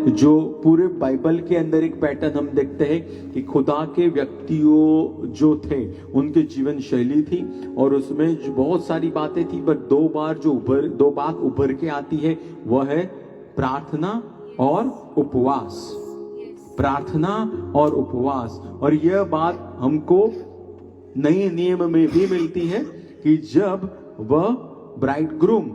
जो पूरे बाइबल के अंदर एक पैटर्न हम देखते हैं कि खुदा के व्यक्तियों जो थे उनके जीवन शैली थी, और उसमें जो बहुत सारी बातें थी, पर दो बात उभर के आती है, वह है प्रार्थना और उपवास। प्रार्थना और उपवास। और यह बात हमको नए नियम में भी मिलती है कि जब वह ब्राइडग्रूम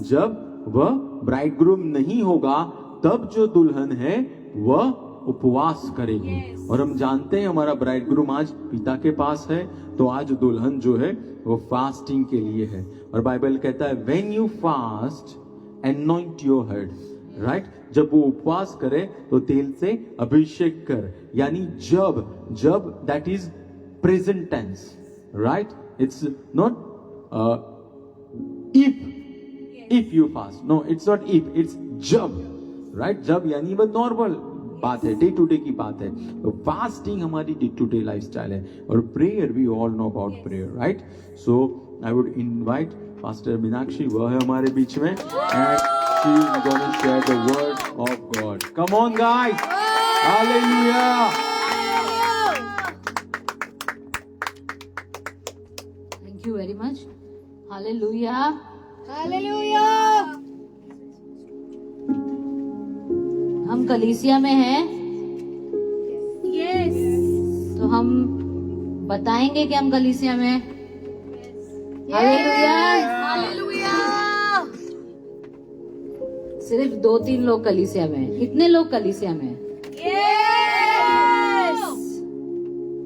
जब वह ब्राइडग्रूम नहीं होगा, तब जो दुल्हन है वह उपवास करेगी। और हम जानते हैं हमारा ब्राइडग्रूम आज पिता के पास है, तो आज दुल्हन जो है वो फास्टिंग के लिए है। और बाइबल कहता है when you fast anoint your head, right? जब वो उपवास करे तो तेल से अभिषेक कर, यानी जब that is present tense, right? It's not if you fast, no, it's not if, it's जब, राइट? जब यानी वो नॉर्मल बात है, डे टू डे की बात है। तो फास्टिंग हमारी डे टू डे लाइफस्टाइल है। और prayer, we all know about prayer, right? So I would invite pastor Meenakshi, वह है हमारे बीच में, and she is going to share the word of God. Come on guys, hallelujah. Thank you very much. Hallelujah, hallelujah. हम कलीसिया में हैं, yes. तो हम बताएंगे कि हम कलीसिया में हैं। हालेलुया। हालेलुया। सिर्फ 2-3 लोग कलीसिया में हैं। कितने लोग कलीसिया में हैं? यस।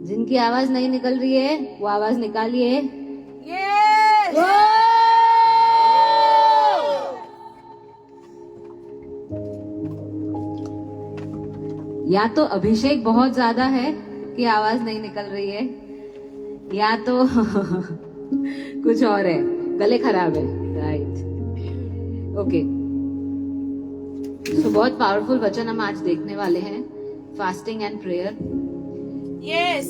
जिनकी आवाज नहीं निकल रही है वो आवाज निकालिए। यस। या तो अभिषेक बहुत ज्यादा है कि आवाज नहीं निकल रही है, या तो कुछ और है, गले खराब है, राइट? ओके, तो बहुत पावरफुल वचन हम आज देखने वाले हैं, फास्टिंग एंड प्रेयर। यस।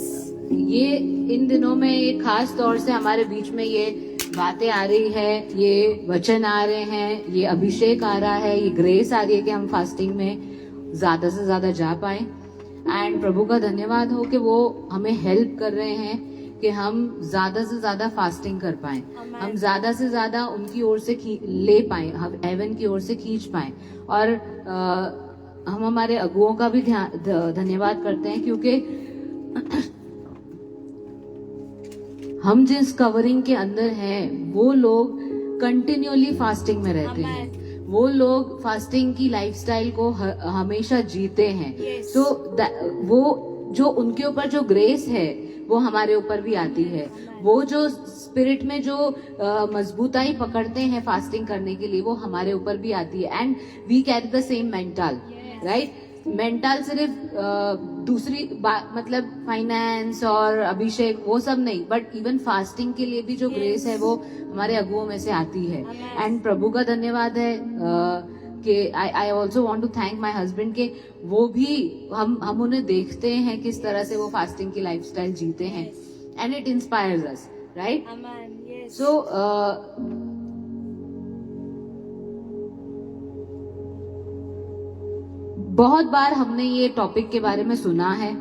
ये इन दिनों में ये खास तौर से हमारे बीच में ये बातें आ रही है, ये वचन आ रहे हैं, ये अभिषेक आ रहा है, ये ग्रेस आ रही है कि हम फास्टिंग में ज्यादा से ज्यादा जा पाए। एंड प्रभु का धन्यवाद हो कि वो हमें हेल्प कर रहे हैं कि हम ज्यादा से ज्यादा फास्टिंग कर पाए, हम ज्यादा से ज्यादा उनकी ओर से ले पाए, हम हेवन की ओर से खींच पाए। और हम हमारे अगुओं का भी धन्यवाद करते हैं, क्योंकि हम जिस कवरिंग के अंदर हैं वो लोग कंटिन्यूअली फास्टिंग में रहते हैं, वो लोग फास्टिंग की लाइफस्टाइल को हमेशा जीते हैं। तो वो जो उनके ऊपर जो ग्रेस है वो हमारे ऊपर भी आती है। वो जो स्पिरिट में जो मजबूताई पकड़ते हैं फास्टिंग करने के लिए, वो हमारे ऊपर भी आती है। And we carry the same mantle, right? Mantle सिर्फ दूसरी मतलब फाइनेंस और अभिषेक वो सब नहीं, बट इवन फास्टिंग के लिए भी जो ग्रेस है वो हमारे अगुओं में से आती है। एंड प्रभु का धन्यवाद है कि I also want to thank my husband के वो भी हम उन्हें देखते हैं किस तरह से वो फास्टिंग की लाइफस्टाइल जीते हैं, and it inspires us, right? So बहुत बार हमने ये टॉपिक के बारे में सुना है,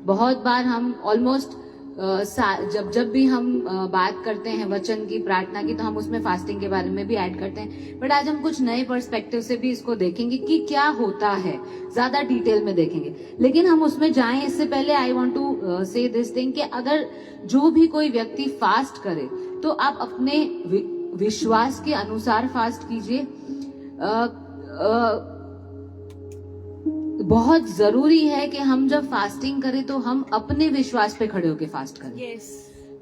बहुत बार हम ऑलमोस्ट जब भी हम बात करते हैं वचन की, प्रार्थना की, तो हम उसमें फास्टिंग के बारे में भी ऐड करते हैं। बट आज हम कुछ नए पर्सपेक्टिव से भी इसको देखेंगे कि क्या होता है, ज्यादा डिटेल में देखेंगे। लेकिन हम उसमें जाएं इससे पहले आई वांट टू से दिस थिंग कि अगर जो भी कोई व्यक्ति फास्ट करे तो आप अपने विश्वास के अनुसार फास्ट कीजिए। बहुत जरूरी है कि हम जब फास्टिंग करें तो हम अपने विश्वास पे खड़े होकर फास्ट करें।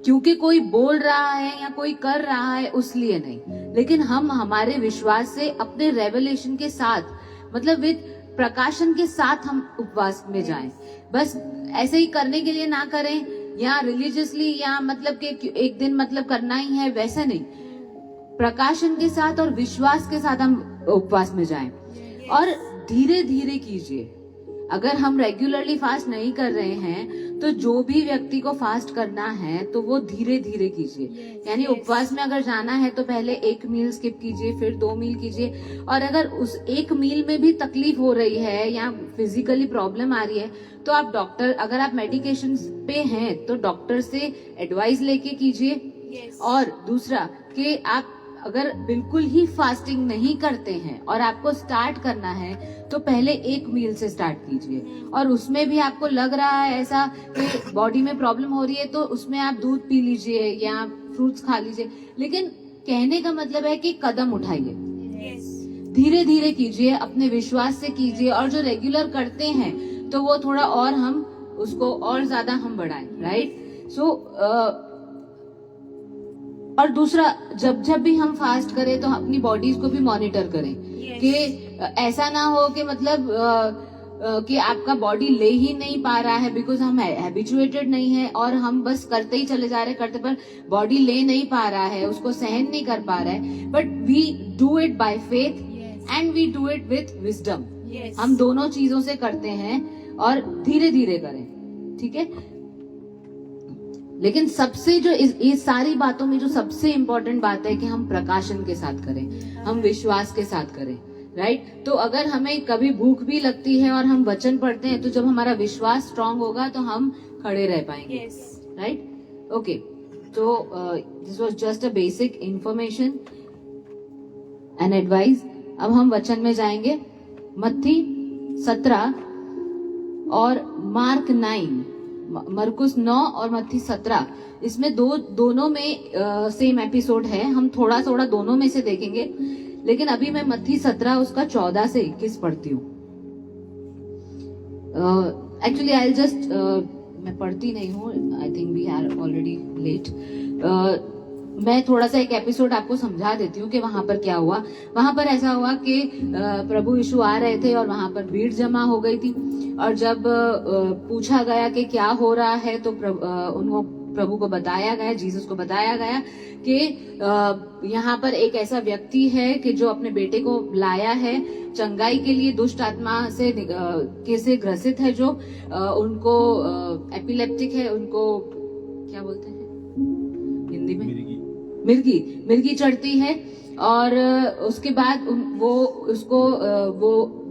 क्योंकि कोई बोल रहा है या कोई कर रहा है उसलिए नहीं, लेकिन हम हमारे विश्वास से अपने रेवलेशन के साथ, मतलब विद प्रकाशन के साथ हम उपवास में जाएं। बस ऐसे ही करने के लिए ना करें, या रिलीजियसली, या मतलब कि एक दिन मतलब करना ही है, वैसा नहीं। प्रकाशन के साथ और विश्वास के साथ हम उपवास में जाएं, और धीरे धीरे कीजिए। अगर हम रेगुलरली फास्ट नहीं कर रहे हैं तो जो भी व्यक्ति को फास्ट करना है तो वो धीरे धीरे कीजिए। यानी उपवास में अगर जाना है तो पहले 1 मील स्किप कीजिए, फिर 2 मील कीजिए। और अगर उस 1 मील में भी तकलीफ हो रही है या फिजिकली प्रॉब्लम आ रही है तो आप डॉक्टर, अगर आप मेडिकेशन पे हैं तो डॉक्टर से एडवाइस लेके कीजिए। और दूसरा कि आप अगर बिल्कुल ही फास्टिंग नहीं करते हैं और आपको स्टार्ट करना है तो पहले 1 मील से स्टार्ट कीजिए। और उसमें भी आपको लग रहा है ऐसा कि बॉडी में प्रॉब्लम हो रही है तो उसमें आप दूध पी लीजिए या फ्रूट्स खा लीजिए, लेकिन कहने का मतलब है कि कदम उठाइए, धीरे धीरे कीजिए, अपने विश्वास से कीजिए। और जो रेगुलर करते हैं तो वो थोड़ा और हम उसको और ज्यादा हम बढ़ाएं, राइट। सो और दूसरा, जब जब भी हम फास्ट करें तो अपनी बॉडीज को भी मॉनिटर करें कि ऐसा ना हो कि मतलब कि आपका बॉडी ले ही नहीं पा रहा है बिकॉज हम हैबिचुएटेड नहीं है और हम बस करते ही चले जा रहे हैं, करते पर बॉडी ले नहीं पा रहा है, उसको सहन नहीं कर पा रहा है। But we do it by faith and we do it with wisdom. हम दोनों चीजों से करते हैं और धीरे धीरे करें, ठीक है। लेकिन सबसे जो इस सारी बातों में जो सबसे इम्पोर्टेंट बात है कि हम प्रकाशन के साथ करें, हम विश्वास के साथ करें, राइट। तो अगर हमें कभी भूख भी लगती है और हम वचन पढ़ते हैं तो जब हमारा विश्वास स्ट्रांग होगा तो हम खड़े रह पाएंगे, राइट। ओके, तो this was just a basic information and advice. अब हम वचन में जाएंगे। मत्ती 17 और मार्क 9, मरकुस 9 और मत्ती 17, इसमें दोनों में सेम एपिसोड है। हम थोड़ा थोड़ा दोनों में से देखेंगे, लेकिन अभी मैं मत्ती 17 उसका 14 से 21 पढ़ती हूँ। एक्चुअली आई जस्ट, मैं पढ़ती नहीं हूँ, I think we are already late. मैं थोड़ा सा एक एपिसोड आपको समझा देती हूँ कि वहां पर क्या हुआ। वहां पर ऐसा हुआ कि प्रभु यीशु आ रहे थे और वहां पर भीड़ जमा हो गई थी। और जब पूछा गया कि क्या हो रहा है तो उनको प्रभु को बताया गया, जीसस को बताया गया कि यहाँ पर एक ऐसा व्यक्ति है कि जो अपने बेटे को लाया है चंगाई के लिए, दुष्ट आत्मा से ग्रसित है, जो उनको एपिलेप्टिक है, उनको क्या बोलते हैं हिंदी में, मिर्गी चढ़ती है। और उसके बाद वो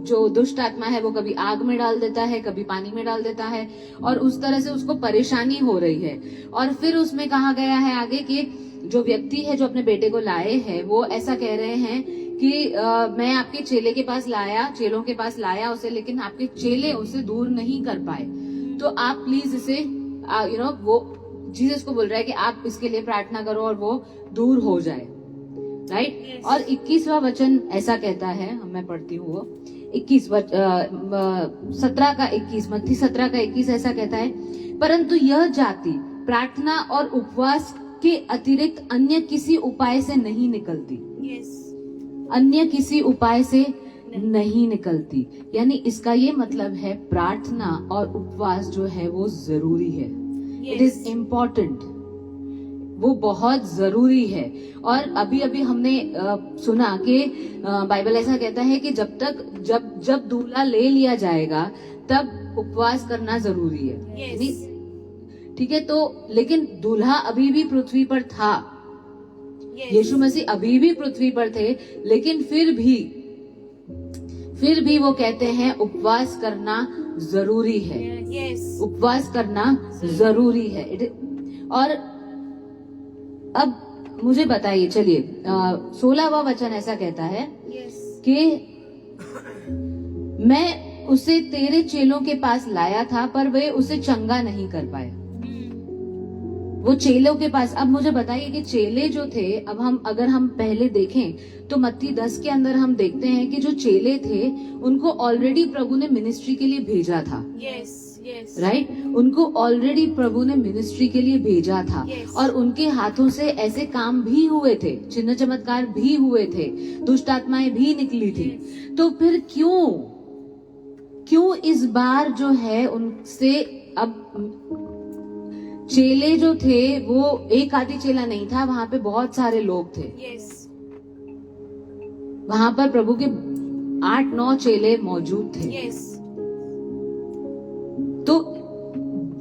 जो दुष्ट आत्मा है वो कभी आग में डाल देता है, कभी पानी में डाल देता है, और उस तरह से उसको परेशानी हो रही है। और फिर उसमें कहा गया है आगे कि जो व्यक्ति है जो अपने बेटे को लाए हैं वो ऐसा कह रहे हैं कि मैं आपके चेलों के पास लाया उसे, लेकिन आपके चेले उसे दूर नहीं कर पाए, तो आप प्लीज इसे वो जीसस को बोल रहा है कि आप इसके लिए प्रार्थना करो और वो दूर हो जाए, राइट। और 21वां वचन ऐसा कहता है, मैं पढ़ती हूँ वो 17 का 21, मत्ती 17 का 21 ऐसा कहता है, परंतु यह जाति प्रार्थना और उपवास के अतिरिक्त अन्य किसी उपाय से नहीं निकलती। अन्य किसी उपाय से नहीं निकलती। यानी इसका ये मतलब है प्रार्थना और उपवास जो है वो जरूरी है। इट इज इम्पोर्टेंट, वो बहुत जरूरी है। और अभी अभी हमने सुना कि बाइबल ऐसा कहता है कि जब दूल्हा ले लिया जाएगा तब उपवास करना जरूरी है, ठीक है। तो लेकिन दूल्हा अभी भी पृथ्वी पर था, यीशु मसीह अभी भी पृथ्वी पर थे, लेकिन फिर भी वो कहते हैं उपवास करना जरूरी है, उपवास करना जरूरी है। और अब मुझे बताइए, चलिए 16वां वचन ऐसा कहता है कि मैं उसे तेरे चेलों के पास लाया था पर वे उसे चंगा नहीं कर पाए। वो चेलों के पास, अब मुझे बताइए कि चेले जो थे, अब अगर हम पहले देखें तो मत्ती 10 के अंदर हम देखते हैं कि जो चेले थे उनको ऑलरेडी प्रभु ने मिनिस्ट्री के लिए भेजा था, राइट। उनको ऑलरेडी प्रभु ने मिनिस्ट्री के लिए भेजा था, और उनके हाथों से ऐसे काम भी हुए थे, चिन्ह चमत्कार भी हुए थे, दुष्ट आत्माएं भी निकली थी। तो फिर क्यों इस बार जो है उनसे, अब चेले जो थे वो एक आधी चेला नहीं था, वहां पे बहुत सारे लोग थे। वहां पर प्रभु के 8-9 चेले मौजूद थे,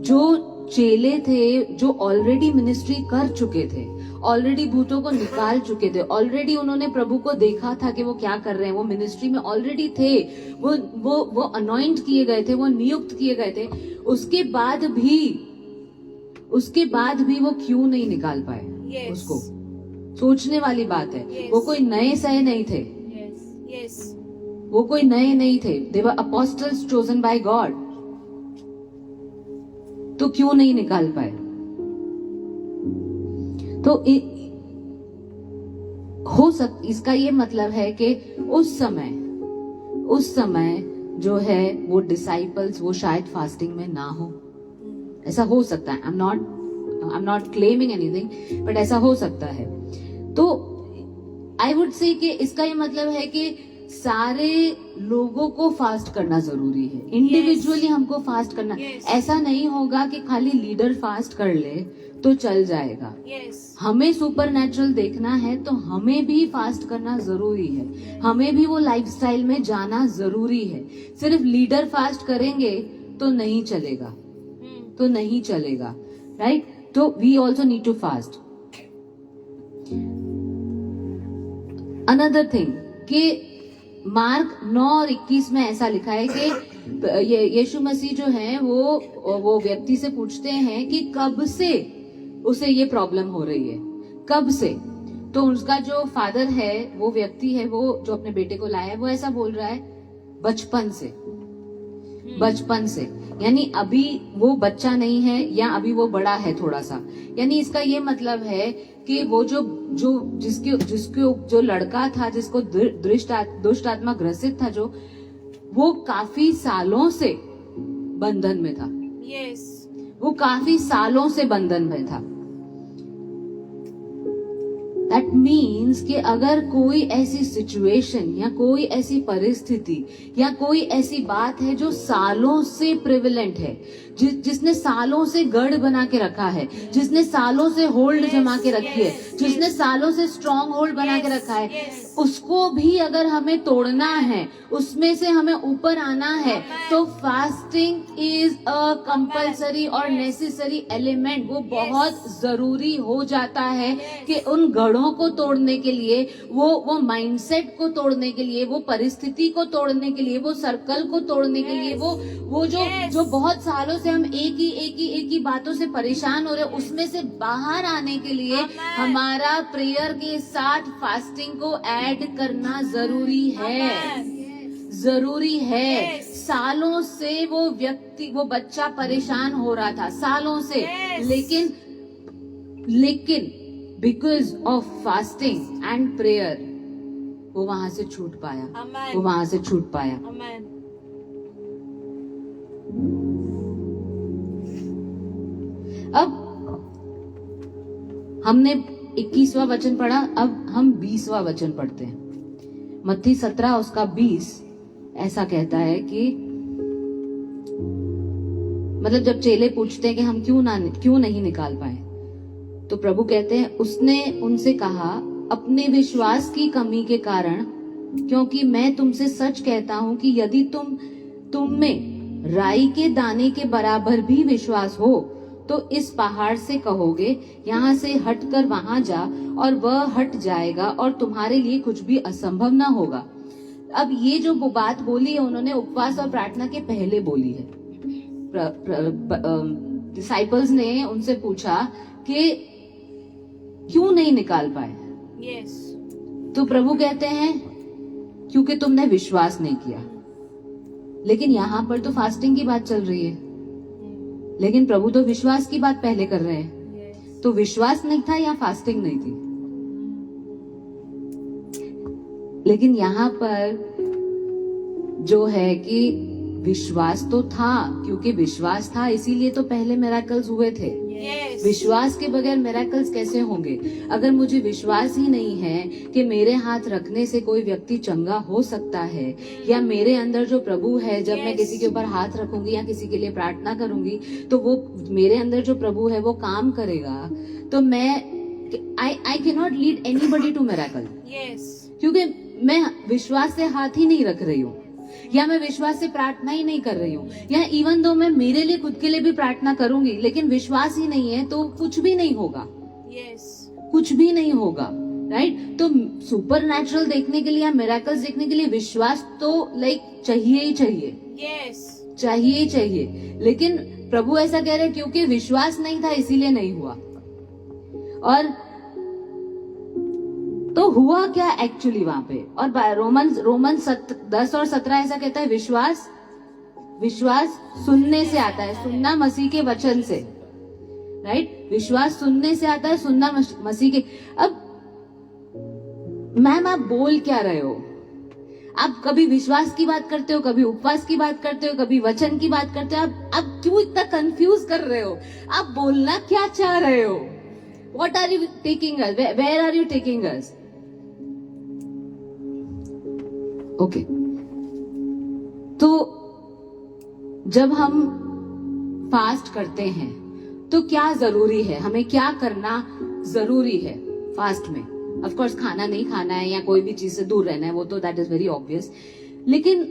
जो चेले थे, जो ऑलरेडी मिनिस्ट्री कर चुके थे, ऑलरेडी भूतों को निकाल चुके थे, ऑलरेडी उन्होंने प्रभु को देखा था कि वो क्या कर रहे हैं, वो मिनिस्ट्री में ऑलरेडी थे, वो अनॉइंट किए गए थे, वो नियुक्त किए गए थे, उसके बाद भी वो क्यों नहीं निकाल पाए? Yes. उसको सोचने वाली बात है। Yes. वो कोई नए सहे नहीं थे, Yes. वो कोई नए नहीं थे, दे वर अपोस्टल्स चोजन बाय गॉड। तो क्यों नहीं निकाल पाए? तो इसका ये मतलब है कि उस समय जो है वो डिसाइपल्स वो शायद फास्टिंग में ना हो। ऐसा हो सकता है। I am not claiming anything, but ऐसा हो सकता है। तो आई वुड से कि इसका ये मतलब है कि सारे लोगों को फास्ट करना जरूरी है। इंडिविजुअली हमको फास्ट करना। Yes. ऐसा नहीं होगा कि खाली लीडर फास्ट कर ले तो चल जाएगा। Yes. हमें सुपरनैचुरल देखना है तो हमें भी फास्ट करना जरूरी है, हमें भी वो लाइफस्टाइल में जाना जरूरी है। सिर्फ लीडर फास्ट करेंगे तो नहीं चलेगा, राइट? तो we also need to fast. Another thing कि मार्क 9 और 21 में ऐसा लिखा है कि यीशु मसीह जो है वो व्यक्ति से पूछते हैं कि कब से उसे ये प्रॉब्लम हो रही है, कब से? तो उसका जो फादर है, वो व्यक्ति है, वो जो अपने बेटे को लाया है, वो ऐसा बोल रहा है बचपन से। यानी अभी वो बच्चा नहीं है या अभी वो बड़ा है थोड़ा सा। यानी इसका ये मतलब है कि वो जिसको जो लड़का था, जिसको दुष्ट आत्मा ग्रसित था, जो वो काफी सालों से बंधन में था। Yes. वो काफी सालों से बंधन में था। दैट मीन्स कि अगर कोई ऐसी सिचुएशन या कोई ऐसी परिस्थिति या कोई ऐसी बात है जो सालों से प्रिविलेंट है, जिसने सालों से गढ़ बना के रखा है, जिसने सालों से होल्ड जमा के रखी है, जिसने सालों से स्ट्रॉन्ग होल्ड बना के रखा है, उसको भी अगर हमें तोड़ना है, उसमें से हमें ऊपर आना है, तो फास्टिंग इज अ कंपल्सरी और नेसेसरी एलिमेंट। वो बहुत जरूरी हो जाता है कि उन गढ़ों को तोड़ने के लिए, वो माइंडसेट को तोड़ने के लिए, वो परिस्थिति को तोड़ने के लिए, वो सर्कल को तोड़ने के लिए, वो जो बहुत सालों से हम एक ही बातों से परेशान हो रहे, उसमें से बाहर आने के लिए हमारा प्रेयर के साथ फास्टिंग को ऐड करना जरूरी है। सालों से वो बच्चा परेशान हो रहा था, सालों से। लेकिन because of fasting and prayer वो वहां से छूट पाया। Amen. अब हमने 21वां वचन पढ़ा, अब हम 20वां वचन पढ़ते हैं। मत्ती 17 उसका 20 ऐसा कहता है कि मतलब जब चेले पूछते हैं कि हम क्यों नहीं निकाल पाए, तो प्रभु कहते हैं, उसने उनसे कहा, अपने विश्वास की कमी के कारण, क्योंकि मैं तुमसे सच कहता हूं कि यदि तुम में राई के दाने के बराबर भी विश्वास हो तो इस पहाड़ से कहोगे, यहाँ से हटकर वहां जा, और वह हट जाएगा, और तुम्हारे लिए कुछ भी असंभव ना होगा। अब ये जो बात बोली है उन्होंने उपवास और प्रार्थना के पहले बोली है। डिसाइपल्स ने उनसे पूछा कि क्यों नहीं निकाल पाए? Yes. तो प्रभु कहते हैं क्योंकि तुमने विश्वास नहीं किया। लेकिन यहाँ पर तो फास्टिंग की बात चल रही है, लेकिन प्रभु तो विश्वास की बात पहले कर रहे हैं। Yes. तो विश्वास नहीं था या फास्टिंग नहीं थी? लेकिन यहाँ पर जो है कि विश्वास तो था, क्योंकि विश्वास था इसीलिए तो पहले मिरेकल्स हुए थे। Yes. विश्वास के बगैर मिरेकल्स कैसे होंगे? अगर मुझे विश्वास ही नहीं है कि मेरे हाथ रखने से कोई व्यक्ति चंगा हो सकता है, या मेरे अंदर जो प्रभु है, जब मैं किसी के ऊपर हाथ रखूंगी या किसी के लिए प्रार्थना करूंगी तो वो मेरे अंदर जो प्रभु है वो काम करेगा, तो I can not lead anybody to miracle, Yes. क्योंकि मैं विश्वास से हाथ ही नहीं रख रही हूँ। या मैं विश्वास से प्रार्थना ही नहीं कर रही हूँ, या इवन दो मैं मेरे लिए खुद के लिए भी प्रार्थना करूंगी लेकिन विश्वास ही नहीं है, तो कुछ भी नहीं होगा, Yes. कुछ भी नहीं होगा, राइट? तो सुपर नेचुरल देखने के लिए या मिरेकल्स देखने के लिए विश्वास तो चाहिए ही चाहिए, Yes. चाहिए ही चाहिए। लेकिन प्रभु ऐसा कह रहे हैं क्योंकि विश्वास नहीं था इसीलिए नहीं हुआ। और तो हुआ क्या एक्चुअली वहां पे? और रोमन 10 और 17 ऐसा कहता है, विश्वास सुनने से आता है, सुनना मसीह के वचन से, राइट? विश्वास सुनने से आता है, सुनना मसीह के। अब मैम आप बोल क्या रहे हो? आप कभी विश्वास की बात करते हो, कभी उपवास की बात करते हो, कभी वचन की बात करते हो, आप क्यों इतना कंफ्यूज कर रहे हो? आप बोलना क्या चाह रहे हो? What are you taking us? Where are you taking us? Okay, तो जब हम फास्ट करते हैं तो क्या जरूरी है, हमें क्या करना जरूरी है फास्ट में? ऑफ कोर्स खाना नहीं खाना है या कोई भी चीज से दूर रहना है, वो तो दैट इज वेरी ऑब्वियस। लेकिन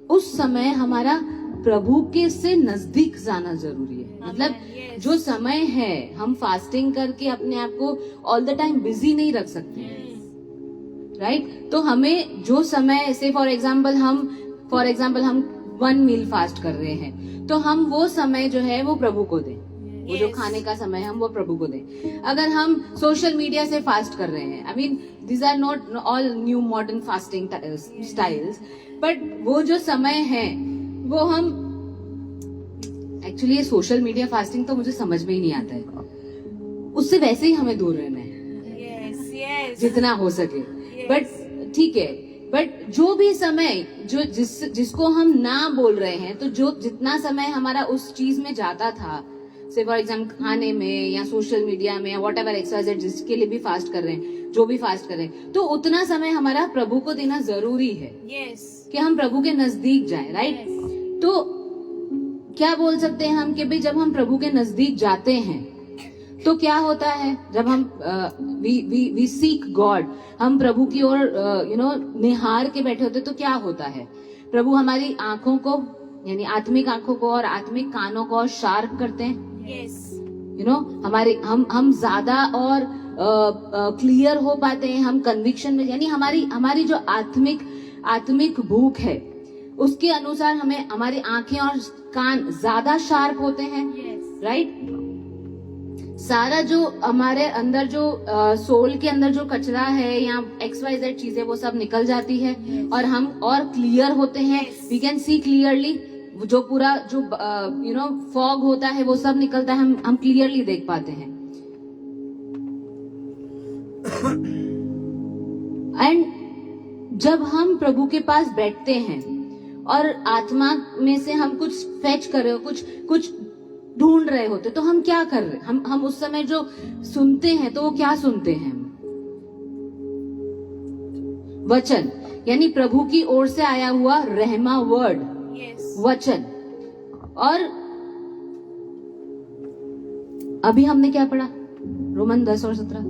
उस समय हमारा प्रभु के से नजदीक जाना जरूरी है। मतलब जो समय है, हम फास्टिंग करके अपने आप को ऑल द टाइम बिजी नहीं रख सकते, राइट? तो हमें जो समय से फॉर एग्जाम्पल हम 1 मील फास्ट कर रहे हैं, तो हम वो समय जो है वो प्रभु को दें, वो जो खाने का समय हम वो प्रभु को दें। अगर हम सोशल मीडिया से फास्ट कर रहे हैं, I mean these are not all new modern fasting styles, but वो जो समय है वो हम एक्चुअली, ये सोशल मीडिया फास्टिंग तो मुझे समझ में ही नहीं आता है, उससे वैसे ही हमें दूर रहना है, Yes. जितना हो सके। बट ठीक है, बट जो भी समय जो जिसको हम ना बोल रहे हैं, तो जो जितना समय हमारा उस चीज में जाता था, से फॉर एग्जाम्पल खाने में या सोशल मीडिया में या वॉट एवर एक्सरसाइज जिसके लिए भी फास्ट कर रहे हैं, जो भी फास्ट कर रहे हैं, तो उतना समय हमारा प्रभु को देना जरूरी है Yes. कि हम प्रभु के नजदीक जाएं, राइट? तो क्या बोल सकते हैं हम कि भाई जब हम प्रभु के नजदीक जाते हैं तो क्या होता है? जब हम वी सीक गॉड, हम प्रभु की ओर निहार के बैठे होते, तो क्या होता है? प्रभु हमारी आंखों को, यानी आत्मिक आंखों को और आत्मिक कानों को और शार्प करते हैं, Yes. हमारे हम ज्यादा और क्लियर हो पाते हैं, हम कन्विक्शन में, यानी हमारी जो आत्मिक भूख है उसके अनुसार हमें हमारी आंखें और कान ज्यादा शार्प होते हैं, Yes. राइट? सारा जो हमारे अंदर जो सोल के अंदर जो कचरा है या XYZ चीजें वो सब निकल जाती है, और हम और क्लियर होते हैं, वी कैन सी क्लियरली। जो पूरा जो फॉग होता है वो सब निकलता है, हम क्लियरली देख पाते हैं। एंड जब हम प्रभु के पास बैठते हैं और आत्मा में से हम कुछ फेच कर रहे हो, कुछ ढूंढ रहे होते, तो हम क्या कर रहे? हम उस समय जो सुनते हैं तो वो क्या सुनते हैं? वचन, यानी प्रभु की ओर से आया हुआ रहमा वर्ड, Yes. वचन। और अभी हमने क्या पढ़ा? रोमन 10 और 17।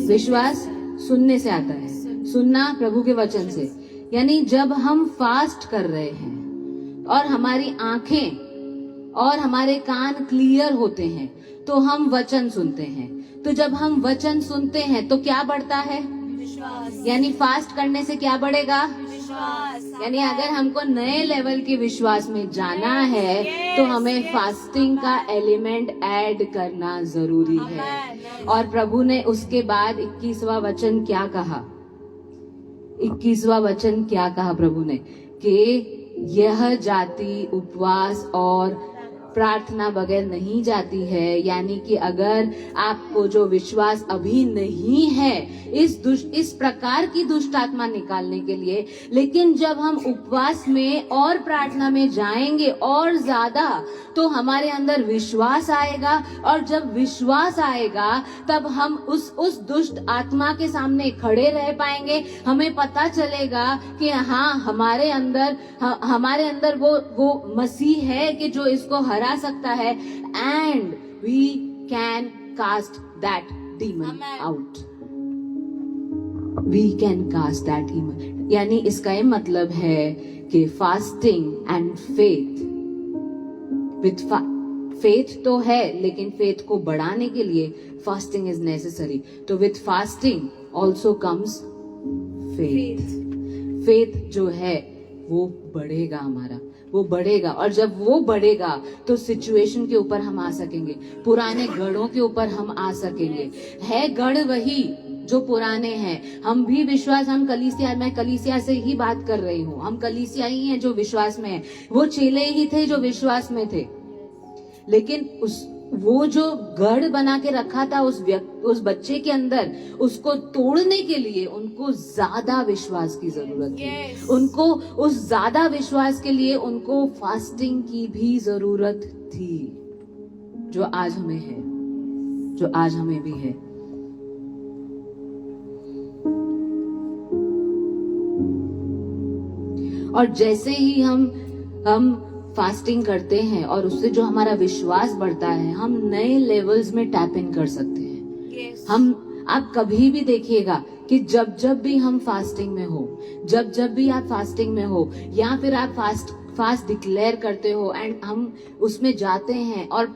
विश्वास सुनने से आता है, सुनना प्रभु के वचन से। यानी जब हम फास्ट कर रहे हैं और हमारी आंखें और हमारे कान क्लियर होते हैं, तो हम वचन सुनते हैं। तो जब हम वचन सुनते हैं तो क्या बढ़ता है? विश्वास. यानी फास्ट करने से क्या बढ़ेगा? विश्वास. यानी अगर हमको नए लेवल के विश्वास में जाना है तो हमें फास्टिंग का एलिमेंट ऐड करना जरूरी है। और प्रभु ने उसके बाद 21वां वचन क्या कहा? 21वां वचन क्या कहा प्रभु ने? कि यह जाति उपवास और प्रार्थना बगैर नहीं जाती है। यानी कि अगर आपको जो विश्वास अभी नहीं है इस प्रकार की दुष्ट आत्मा निकालने के लिए, लेकिन जब हम उपवास में और प्रार्थना में जाएंगे और ज्यादा, तो हमारे अंदर विश्वास आएगा। और जब विश्वास आएगा तब हम उस दुष्ट आत्मा के सामने खड़े रह पाएंगे। हमें पता चलेगा कि हाँ, हमारे अंदर वो मसीह है कि जो इसको हरा सकता है, and we can cast that demon out. We can cast that demon यानी इसका ये मतलब है कि fasting and faith, with faith तो है, लेकिन फेथ को बढ़ाने के लिए फास्टिंग इज नेसेसरी. तो with fasting also comes faith. Faith जो है वो बढ़ेगा, हमारा वो बढ़ेगा. और जब वो बढ़ेगा तो सिचुएशन के ऊपर हम आ सकेंगे, पुराने गढ़ों के ऊपर हम आ सकेंगे. है गढ़ वही जो पुराने हैं. हम भी विश्वास, हम कलीसिया, मैं कलीसिया से ही बात कर रही हूँ, हम कलीसिया ही हैं जो विश्वास में है. वो चेले ही थे जो विश्वास में थे, लेकिन वो जो गढ़ बना के रखा था उस बच्चे के अंदर, उसको तोड़ने के लिए उनको ज्यादा विश्वास की जरूरत थी. उनको उस ज्यादा विश्वास के लिए उनको फास्टिंग की भी जरूरत थी, जो आज हमें है, जो आज हमें भी है. और जैसे ही हम फास्टिंग करते हैं और उससे जो हमारा विश्वास बढ़ता है, हम नए लेवल्स में टैप इन कर सकते हैं. आप कभी भी देखिएगा कि जब भी हम फास्टिंग में हो, जब भी आप फास्टिंग में हो, या फिर आप फास्ट डिक्लेयर करते हो एंड हम उसमें जाते हैं और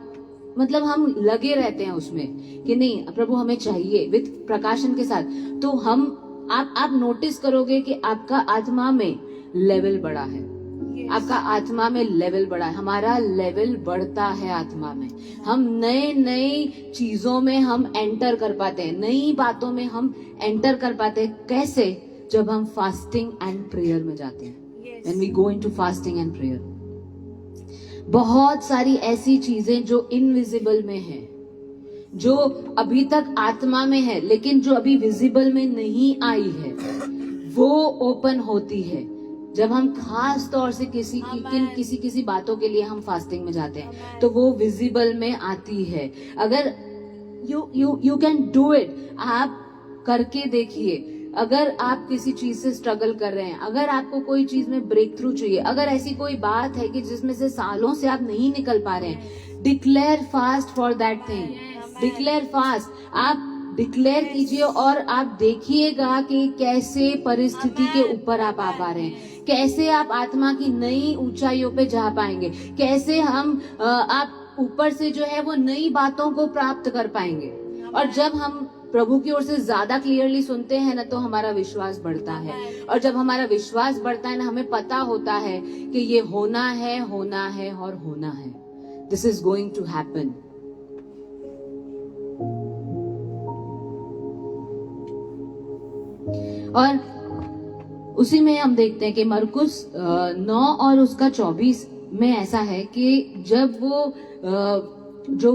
मतलब हम लगे रहते हैं उसमें कि नहीं प्रभु हमें चाहिए, विद प्रकाशन के साथ, तो आप नोटिस करोगे कि आपका आत्मा में लेवल बढ़ा है. आपका आत्मा में लेवल बढ़ा है. हमारा लेवल बढ़ता है आत्मा में. हम नई चीजों में हम एंटर कर पाते हैं, नई बातों में हम एंटर कर पाते हैं. कैसे? जब हम फास्टिंग एंड प्रेयर में जाते हैं. When we go into fasting and prayer, बहुत सारी ऐसी चीजें जो इनविजिबल में है, जो अभी तक आत्मा में है लेकिन जो अभी विजिबल में नहीं आई है, वो ओपन होती है जब हम खास तौर से किसी बातों के लिए हम फास्टिंग में जाते हैं, तो वो विजिबल में आती है. अगर यू कैन डू इट, आप करके देखिए. अगर आप किसी चीज से स्ट्रगल कर रहे हैं, अगर आपको कोई चीज में ब्रेक थ्रू चाहिए, अगर ऐसी कोई बात है कि जिसमें से सालों से आप नहीं निकल पा रहे हैं, declare fast for that thing. Declare fast, आप डिक्लेयर कीजिए और आप देखिएगा कि कैसे परिस्थिति के ऊपर आप आ पा रहे हैं, कैसे आप आत्मा की नई ऊंचाइयों पे जा पाएंगे, कैसे आप ऊपर से जो है वो नई बातों को प्राप्त कर पाएंगे. और जब हम प्रभु की ओर से ज्यादा क्लियरली सुनते हैं ना, तो हमारा विश्वास बढ़ता है. और जब हमारा विश्वास बढ़ता है ना, हमें पता होता है कि ये होना है और होना है. This is going to happen. और उसी में हम देखते हैं कि मरकुस 9 और उसका 24 में ऐसा है कि जब जो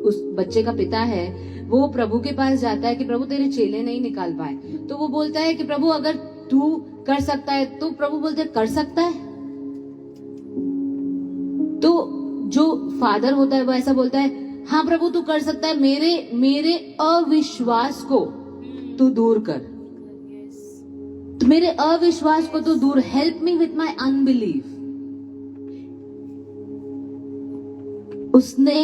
उस बच्चे का पिता है वो प्रभु के पास जाता है कि प्रभु तेरे चेले नहीं निकाल पाए, तो वो बोलता है कि प्रभु अगर तू कर सकता है, तो प्रभु बोलते कर सकता है. तो जो फादर होता है वो ऐसा बोलता है, हाँ प्रभु तू कर सकता है, मेरे अविश्वास को तू दूर कर, तो मेरे अविश्वास को तो दूर, help me with my unbelief. उसने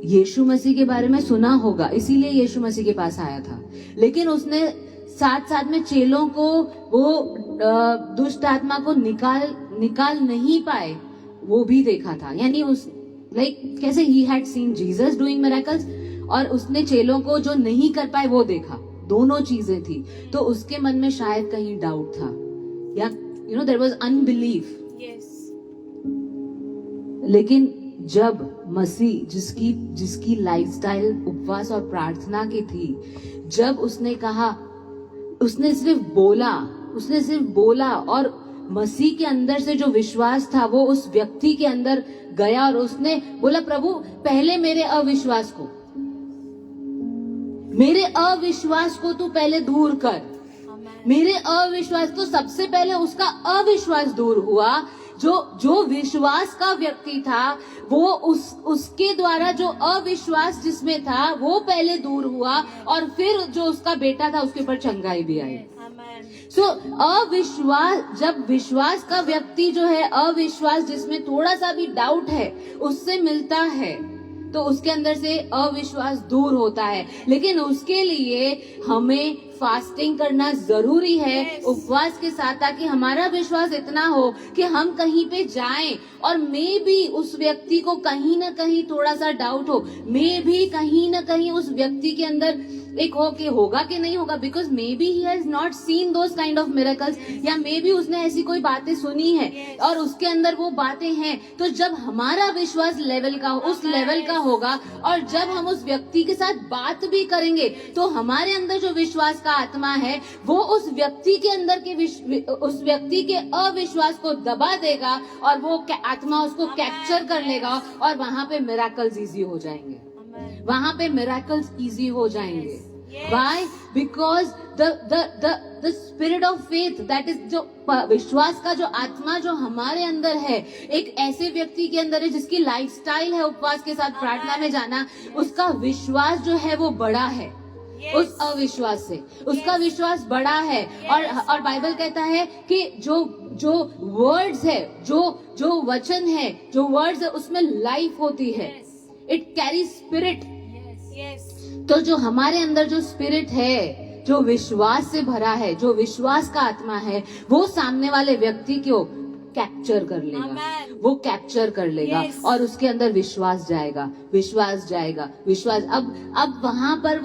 यीशु मसीह के बारे में सुना होगा, इसीलिए यीशु मसीह के पास आया था, लेकिन उसने साथ में चेलों को वो दुष्ट आत्मा को निकाल नहीं पाए, वो भी देखा था. यानी उस कैसे he had seen Jesus doing miracles, और उसने चेलों को जो नहीं कर पाए वो देखा. दोनों चीजें थी. तो उसके मन में शायद कहीं डाउट था, या देयर वाज अनबिलीफ. लेकिन जब मसीह जिसकी लाइफस्टाइल उपवास और प्रार्थना की थी, जब उसने कहा, उसने सिर्फ बोला और मसीह के अंदर से जो विश्वास था वो उस व्यक्ति के अंदर गया और उसने बोला प्रभु पहले मेरे अविश्वास को तू पहले दूर कर. मेरे अविश्वास, तो सबसे पहले उसका अविश्वास दूर हुआ. जो विश्वास का व्यक्ति था वो उसके द्वारा जो अविश्वास जिसमें था वो पहले दूर हुआ, और फिर जो उसका बेटा था उसके ऊपर चंगाई भी आई. सो अविश्वास, जब विश्वास का व्यक्ति जो है अविश्वास जिसमें थोड़ा सा भी डाउट है उससे मिलता है, तो उसके अंदर से अविश्वास दूर होता है. लेकिन उसके लिए हमें फास्टिंग करना जरूरी है Yes. उपवास के साथ, ताकि हमारा विश्वास इतना हो कि हम कहीं पे जाएं और मे भी उस व्यक्ति को कहीं ना कहीं थोड़ा सा डाउट हो, मे भी कहीं ना कहीं उस व्यक्ति के अंदर एक हो कि होगा कि नहीं होगा, because may be he has not seen those kind of miracles, या मे बी उसने ऐसी कोई बातें सुनी है और उसके अंदर वो बातें हैं। तो जब हमारा विश्वास लेवल का उस लेवल का होगा और जब हम उस व्यक्ति के साथ बात भी करेंगे तो हमारे अंदर जो विश्वास का आत्मा है वो उस व्यक्ति के अंदर के उस व्यक्ति के अविश्वास को दबा देगा और वो आत्मा उसको कैप्चर कर लेगा और वहां पे मिरेकल्स इजी हो जाएंगे, वहां पे मिरेकल्स इजी हो जाएंगे। Why? Because the spirit of faith, that is जो विश्वास का जो आत्मा जो हमारे अंदर है, एक ऐसे व्यक्ति के अंदर है जिसकी लाइफस्टाइल है उपवास के साथ प्रार्थना में जाना, उसका विश्वास जो है वो बड़ा है उस अविश्वास से, उसका विश्वास बड़ा है। और बाइबल कहता है कि जो वर्ड्स है, जो वचन है, जो वर्ड्स है उसमें लाइफ होती है, इट कैरी स्पिरिट। तो जो हमारे अंदर जो स्पिरिट है, जो विश्वास से भरा है, जो विश्वास का आत्मा है, वो सामने वाले व्यक्ति को कैप्चर कर लेगा, वो कैप्चर कर लेगा और उसके अंदर विश्वास जाएगा। अब वहां पर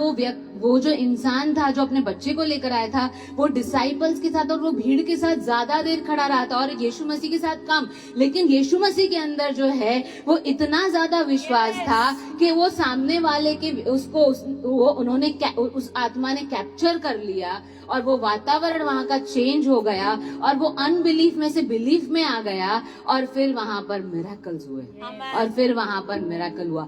वो जो इंसान था जो अपने बच्चे को लेकर आया था, वो डिसाइपल्स के साथ और वो भीड़ के साथ ज्यादा देर खड़ा रहा था और यीशु मसीह के साथ कम, लेकिन यीशु मसीह के अंदर जो है वो इतना ज्यादा विश्वास था कि वो सामने वाले के उन्होंने उस आत्मा ने कैप्चर कर लिया और वो वातावरण वहां का चेंज हो गया और वो अनबिलीफ में से बिलीफ में आ गया और फिर वहां पर मिरेकल्स हुए और फिर वहां पर मिरेकल हुआ।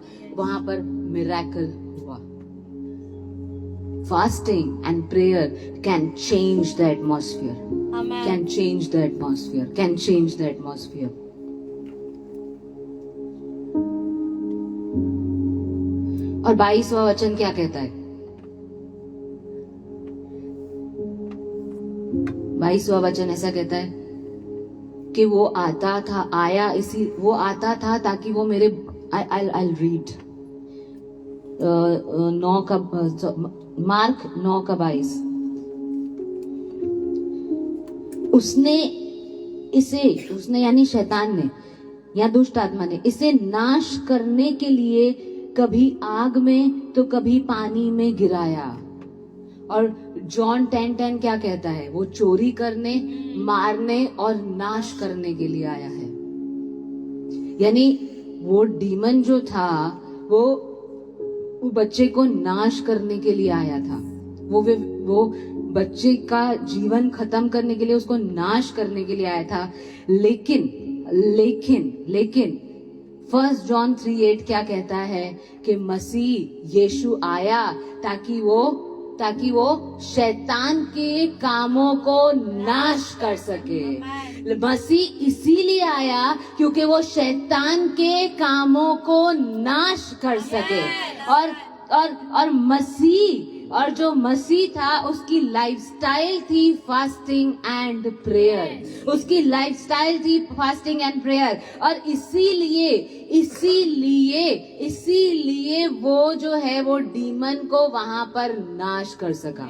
Fasting and prayer can change the atmosphere. Amen. Can change the atmosphere. और 22वां वचन क्या कहता है? 22वां वचन ऐसा कहता है कि वो आता था ताकि वो मेरे I'll read मार्क 9:22। उसने यानी शैतान ने या दुष्ट आत्मा ने इसे नाश करने के लिए कभी आग में तो कभी पानी में गिराया। और जॉन 10:10 क्या कहता है? वो चोरी करने, मारने और नाश करने के लिए आया है। यानी वो डीमन जो था वो बच्चे को नाश करने के लिए आया था। वो बच्चे का जीवन खत्म करने के लिए, उसको नाश करने के लिए आया था। लेकिन 1 जॉन 3:8 क्या कहता है कि मसीह यीशु आया ताकि वो शैतान के कामों को नाश कर सके। मसीह इसीलिए आया क्योंकि वो शैतान के कामों को नाश कर सके। और मसीह, और जो मसीह था उसकी लाइफस्टाइल थी फास्टिंग एंड प्रेयर, उसकी लाइफस्टाइल थी फास्टिंग एंड प्रेयर। और इसीलिए वो जो है वो डीमन को वहां पर नाश कर सका।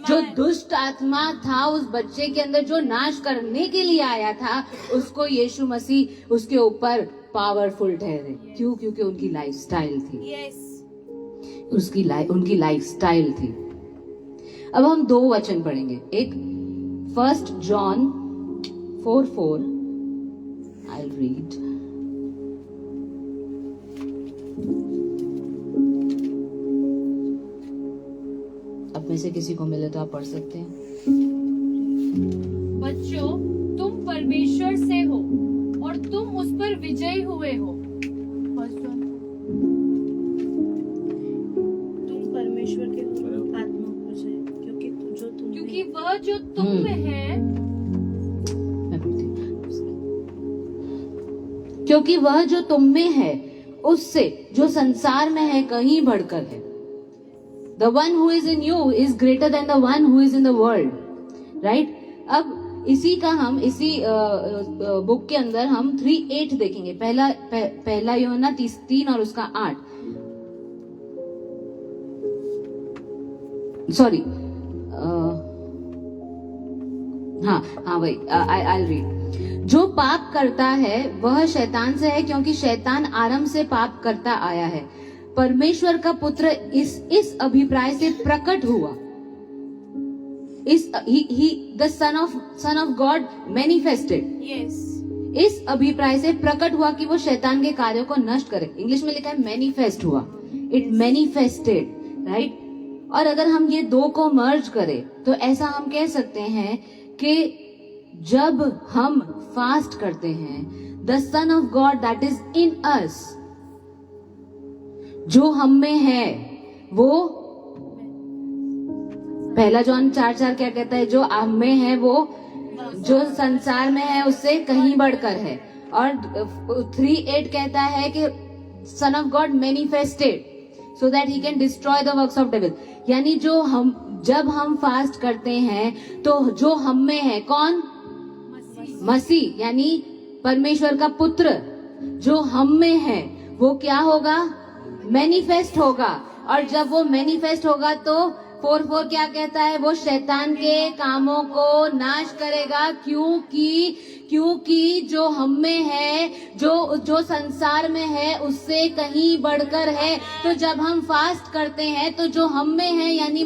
जो दुष्ट आत्मा था उस बच्चे के अंदर जो नाश करने के लिए आया था, उसको यीशु मसीह उसके ऊपर पावरफुल ठहरे। क्यों? क्योंकि उनकी लाइफस्टाइल थी, उनकी लाइफस्टाइल थी। अब हम 2 वचन पढ़ेंगे। एक 1 जॉन 4:4 आई रीड। अब में से किसी को मिले तो आप पढ़ सकते हैं। बच्चों, तुम परमेश्वर से हो और तुम उस पर विजयी हुए हो। परमेश्वर के आत्मा को से, क्योंकि वह जो तुम में है, क्योंकि वह जो तुम में है उससे जो संसार में है कहीं बढ़कर है। The one who is in you is greater than the one who is in the world, right? अब इसी बुक के अंदर हम 3:8 देखेंगे। पहला यूहन्ना 3 और उसका 8। सॉरी हाँ वही, आई रीड। जो पाप करता है वह शैतान से है, क्योंकि शैतान आरंभ से पाप करता आया है। परमेश्वर का पुत्र इस अभिप्राय से प्रकट हुआ, the son of God manifested, yes, इस अभिप्राय से प्रकट हुआ कि वो शैतान के कार्यों को नष्ट करे। इंग्लिश में लिखा है मैनिफेस्ट हुआ, इट मैनिफेस्टेड, राइट। और अगर हम ये दो को मर्ज करें तो ऐसा हम कह सकते हैं कि जब हम फास्ट करते हैं, the son of God that is in us, जो हम में है, वो पहला जॉन 4:4 क्या कहता है? जो हम में है वो जो संसार में है उससे कहीं बढ़कर है। और 3:8 कहता है कि सन of God manifested so that he can destroy the works of devil। यानी जब हम फास्ट करते हैं तो जो हम में है, कौन? मसीह, यानी परमेश्वर का पुत्र जो हम में है, वो क्या होगा? मैनिफेस्ट होगा। और जब वो मैनिफेस्ट होगा तो 4:4 क्या कहता है? वो शैतान के कामों को नाश करेगा, क्योंकि जो हम में है, जो संसार में है उससे कहीं बढ़कर है। तो जब हम फास्ट करते हैं तो जो हम में है, यानी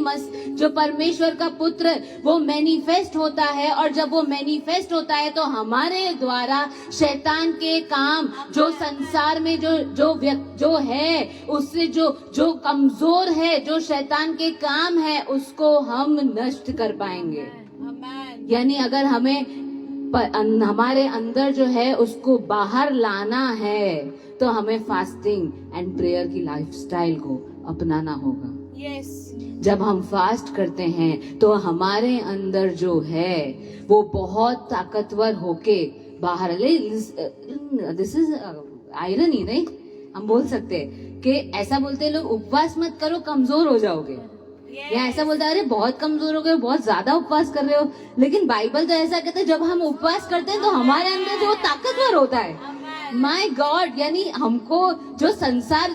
जो परमेश्वर का पुत्र, वो मैनिफेस्ट होता है। और जब वो मैनिफेस्ट होता है तो हमारे द्वारा शैतान के काम, जो संसार में जो है उससे जो कमजोर है, जो शैतान के काम है, उसको हम नष्ट कर पाएंगे। यानी अगर हमारे अंदर जो है उसको बाहर लाना है तो हमें फास्टिंग एंड प्रेयर की लाइफस्टाइल को अपनाना होगा। यस, जब हम फास्ट करते हैं तो हमारे अंदर जो है वो बहुत ताकतवर होके बाहर, दिस इज आयरनी, नहीं? हम बोल सकते हैं कि ऐसा बोलते हैं लोग, उपवास मत करो कमजोर हो जाओगे, या ऐसा बोलता है अरे बहुत कमजोर हो गए, बहुत ज्यादा उपवास कर रहे हो। लेकिन बाइबल तो ऐसा कहता है जब हम उपवास करते हैं तो हमारे अंदर जो ताकतवर होता है, माय गॉड, यानी हमको जो संसार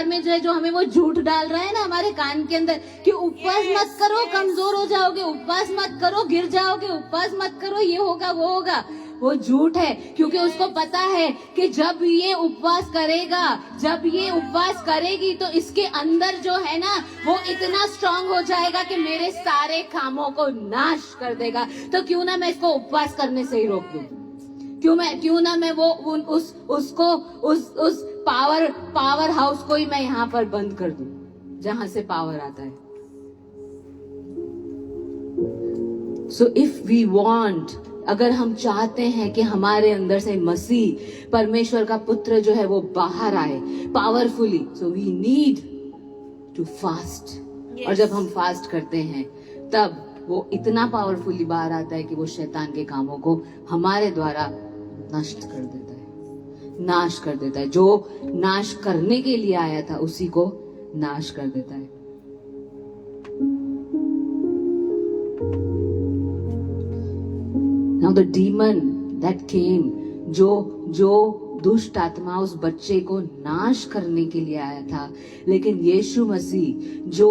में जो है, जो हमें वो झूठ डाल रहा है ना हमारे कान के अंदर कि उपवास मत करो कमजोर हो जाओगे, उपवास मत करो गिर जाओगे, उपवास मत करो ये होगा वो होगा, वो झूठ है। क्योंकि उसको पता है कि जब ये उपवास करेगा, जब ये उपवास करेगी तो इसके अंदर जो है ना वो इतना स्ट्रांग हो जाएगा कि मेरे सारे कामों को नाश कर देगा। तो क्यों ना मैं इसको उपवास करने से ही रोक दूं, क्यों ना मैं वो उस पावर हाउस को ही मैं यहाँ पर बंद कर दूं जहां से पावर आता है। सो इफ वी वांट, अगर हम चाहते हैं कि हमारे अंदर से मसीह परमेश्वर का पुत्र जो है वो बाहर आए powerfully, so we need to fast. और जब हम फास्ट करते हैं तब वो इतना पावरफुली बाहर आता है कि वो शैतान के कामों को हमारे द्वारा नष्ट कर देता है, नाश कर देता है। जो नाश करने के लिए आया था उसी को नाश कर देता है। Now the demon that came, जो दुष्ट आत्मा उस बच्चे को नाश करने के लिए आया था, लेकिन यीशु मसीह जो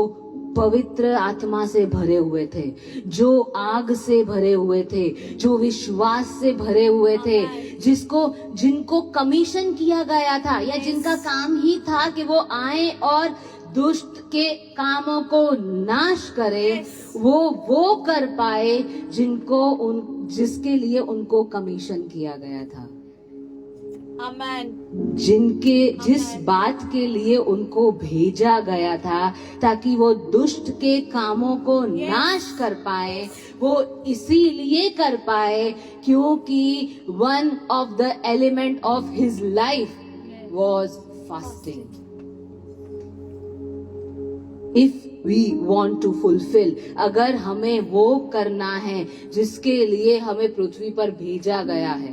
पवित्र आत्मा से भरे हुए थे, जो आग से भरे हुए थे, जो विश्वास से भरे हुए थे, जिनको कमीशन किया गया था, या जिनका काम ही था कि वो आए और दुष्ट के कामों को नाश करे, वो कर पाए जिसके लिए उनको कमीशन किया गया था। आमेन। जिस बात के लिए उनको भेजा गया था, ताकि वो दुष्ट के कामों को नाश कर पाए, वो इसीलिए कर पाए क्योंकि one of the element of his life was fasting. If we want to fulfill, अगर हमें वो करना है जिसके लिए हमें पृथ्वी पर भेजा गया है,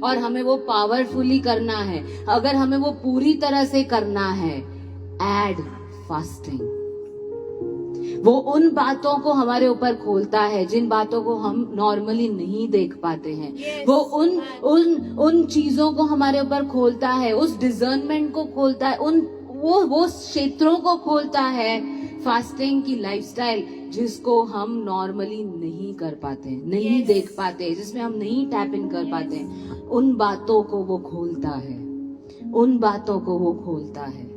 और हमें वो पावरफुली करना है, अगर हमें वो पूरी तरह से करना है, एड फास्टिंग। वो उन बातों को हमारे ऊपर खोलता है जिन बातों को हम नॉर्मली नहीं देख पाते हैं। वो उन चीजों को हमारे ऊपर खोलता है, उस डिजर्नमेंट को खोलता है, वो क्षेत्रों को खोलता है। फास्टिंग की लाइफस्टाइल जिसको हम नॉर्मली नहीं कर पाते, नहीं देख पाते, जिसमें हम नहीं टैप इन कर पाते, उन बातों को वो खोलता है, उन बातों को वो खोलता है.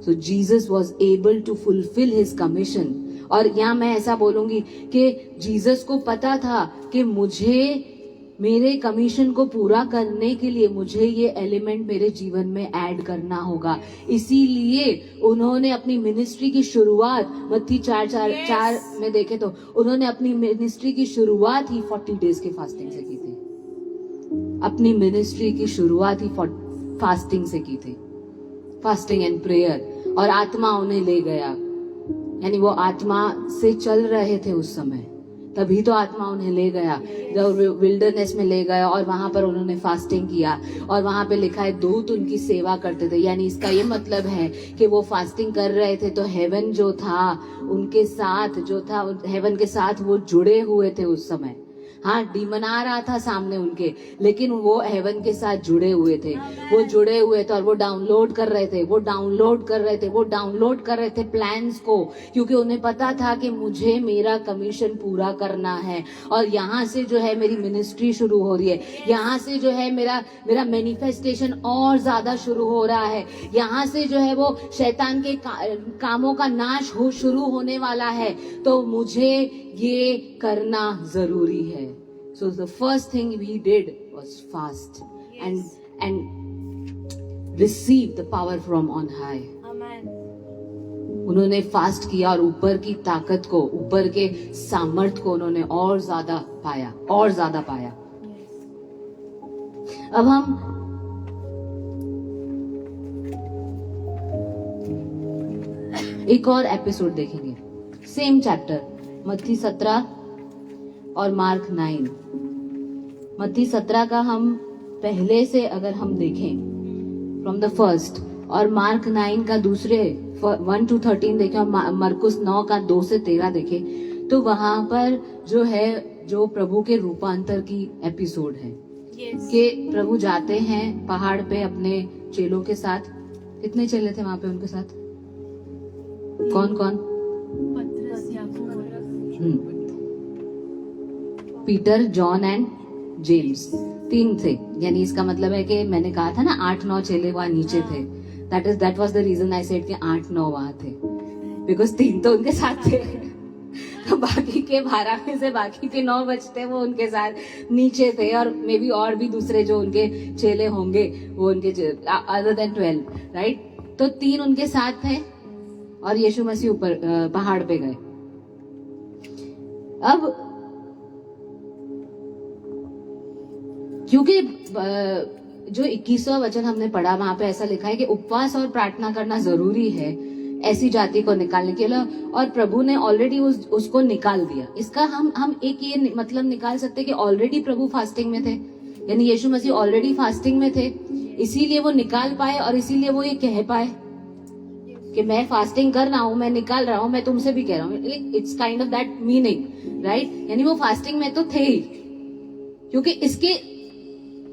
So Jesus was able to fulfill his commission. और यहाँ मैं ऐसा बोलूंगी कि जीसस को पता था कि मुझे मेरे कमीशन को पूरा करने के लिए मुझे ये एलिमेंट मेरे जीवन में ऐड करना होगा. इसीलिए उन्होंने अपनी मिनिस्ट्री की शुरुआत मत्ती 4:4 में देखे तो उन्होंने अपनी मिनिस्ट्री की शुरुआत ही 40 डेज के फास्टिंग से की थी. अपनी मिनिस्ट्री की शुरुआत ही फास्टिंग से की थी, फास्टिंग एंड प्रेयर. और आत्मा उन्हें ले गया, यानी वो आत्मा से चल रहे थे उस समय, तभी तो आत्मा उन्हें ले गया, जब विल्डरनेस में ले गया और वहां पर उन्होंने फास्टिंग किया. और वहां पे लिखा है दूत उनकी सेवा करते थे. यानी इसका ये मतलब है कि वो फास्टिंग कर रहे थे तो हेवन जो था उनके साथ, जो था हेवन के साथ वो जुड़े हुए थे उस समय. हाँ, डीमन आ रहा था सामने उनके, लेकिन वो हेवन के साथ जुड़े हुए थे, वो जुड़े हुए थे और वो डाउनलोड कर रहे थे, वो डाउनलोड कर रहे थे, वो डाउनलोड कर रहे थे प्लान्स को, क्योंकि उन्हें पता था कि मुझे मेरा कमीशन पूरा करना है. और यहाँ से जो है मेरी मिनिस्ट्री शुरू हो रही है, यहाँ से जो है मेरा मैनिफेस्टेशन और ज्यादा शुरू हो रहा है, यहाँ से जो है वो शैतान के कामों का नाश शुरू होने वाला है. तो मुझे ये करना जरूरी है. So the first thing we did was fast and receive the power from on high. Amen. उन्होंने फास्ट किया और ऊपर की ताकत को, ऊपर के सामर्थ को उन्होंने और ज्यादा पाया, और ज्यादा पाया. अब हम एक और एपिसोड देखेंगे, सेम चैप्टर, मत्ती 17 और मार्क 9. मत्ती 17 का हम पहले से अगर हम देखें फ्रॉम द फर्स्ट, और मार्क 9 का दूसरे 1 to 13 देखें, और मरकुस 9 का 2 से 13 देखें, तो वहां पर जो है जो प्रभु के रूपांतर की एपिसोड है. कि प्रभु जाते हैं पहाड़ पे अपने चेलों के साथ. कितने चेले थे वहां पे उनके साथ? कौन कौन? पीटर, जॉन एंड जेम्स, 3 थे. यानी इसका मतलब है कि मैंने कहा था ना 8-9 चेले वहां नीचे थे. That was the reason I said कि 8-9 वहां थे, बिकॉज 3 तो उनके साथ थे. तो बाकी के 12 में से बाकी के 9 बचते वो उनके साथ नीचे थे. और मे बी और भी दूसरे जो उनके चेले होंगे वो उनके अदर देन 12, राइट. तो 3 उनके साथ थे और यीशु मसीह ऊपर पहाड़ पे गए. अब क्योंकि जो 21वां वचन हमने पढ़ा वहां पे ऐसा लिखा है कि उपवास और प्रार्थना करना जरूरी है ऐसी जाति को निकालने के लिए, और प्रभु ने ऑलरेडी उसको निकाल दिया. इसका हम एक ये मतलब निकाल सकते हैं कि ऑलरेडी प्रभु फास्टिंग में थे, यानी यीशु मसीह ऑलरेडी फास्टिंग में थे, इसीलिए वो निकाल पाए और इसीलिए वो ये कह पाए कि मैं फास्टिंग कर रहा हूँ, मैं निकाल रहा हूँ, मैं तुमसे भी कह रहा हूँ. It's kind of that meaning, right. यानी वो फास्टिंग में तो थे ही, क्योंकि इसके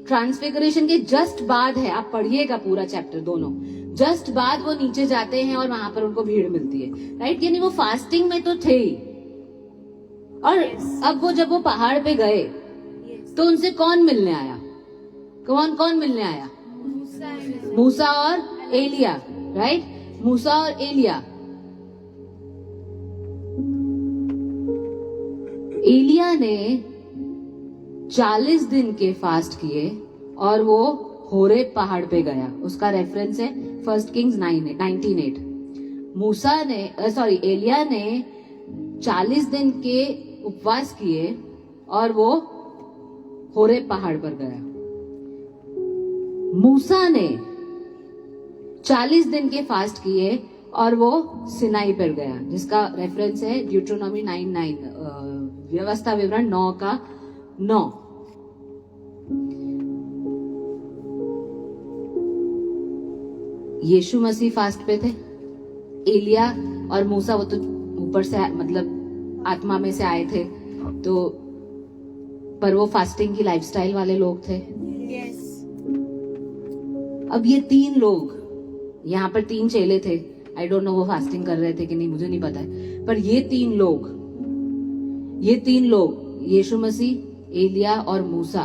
ट्रांसफिगरेशन के जस्ट बाद है, आप पढ़िएगा पूरा चैप्टर दोनों, जस्ट बाद वो नीचे जाते हैं और वहां पर उनको भीड़ मिलती है, राइट. यानी वो फास्टिंग में तो थे ही. और अब वो जब वो पहाड़ पे गए तो उनसे कौन मिलने आया? कौन मिलने आया? मूसा और एलिया, राइट. मूसा और एलिया. एलिया ने 40 दिन के फास्ट किए और वो होरेब पहाड़ पे गया. उसका रेफरेंस है 1 किंग्स 19:8. एलिया ने 40 दिन के उपवास किए और वो होरेब पहाड़ पर गया. मूसा ने 40 दिन के फास्ट किए और वो सिनाई पर गया, जिसका रेफरेंस है ड्यूट्रोनॉमी 9:9, व्यवस्था विवरण 9:9. यीशु मसीह फास्ट पे थे, एलिया और मूसा वो तो ऊपर से मतलब आत्मा में से आए थे, तो पर वो फास्टिंग की लाइफस्टाइल वाले लोग थे. अब ये 3 लोग, यहाँ पर 3 चेले थे, आई डोंट नो वो फास्टिंग कर रहे थे कि नहीं, मुझे नहीं पता है, पर ये 3 लोग ये 3 लोग, यीशु मसीह, एलिया और मूसा,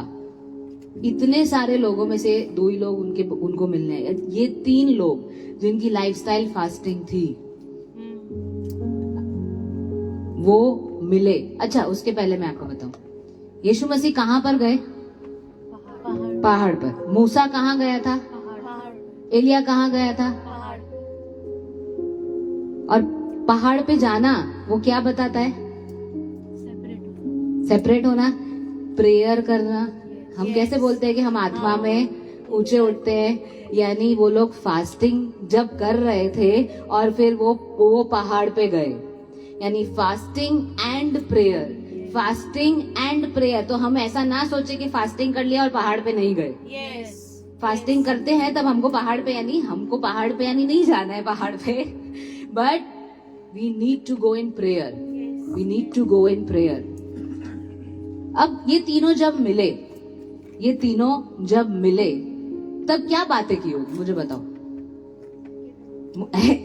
इतने सारे लोगों में से 2 ही लोग उनको मिलने हैं। ये 3 लोग जिनकी लाइफस्टाइल फास्टिंग थी, वो मिले। अच्छा, उसके पहले मैं आपको बताऊं, यीशु मसीह कहां पर गए? पहाड़ पर। मूसा कहां गया था? एलिया कहां गया था? और पहाड़ पे जाना वो क्या बताता है? सेपरेट होना, प्रेयर करना। हम कैसे बोलते हैं कि हम आत्मा में ऊंचे उठते हैं, यानी वो लोग फास्टिंग जब कर रहे थे और फिर वो पहाड़ पे गए, यानी fasting and prayer, fasting and prayer. तो हम ऐसा ना सोचे कि फास्टिंग कर लिया और पहाड़ पे नहीं गए। फास्टिंग करते हैं तब हमको पहाड़ पे यानी नहीं जाना है पहाड़ पे, but we need to go in prayer, we need to go in prayer. अब ये तीनों जब मिले तब क्या बातें की होगी, मुझे बताओ।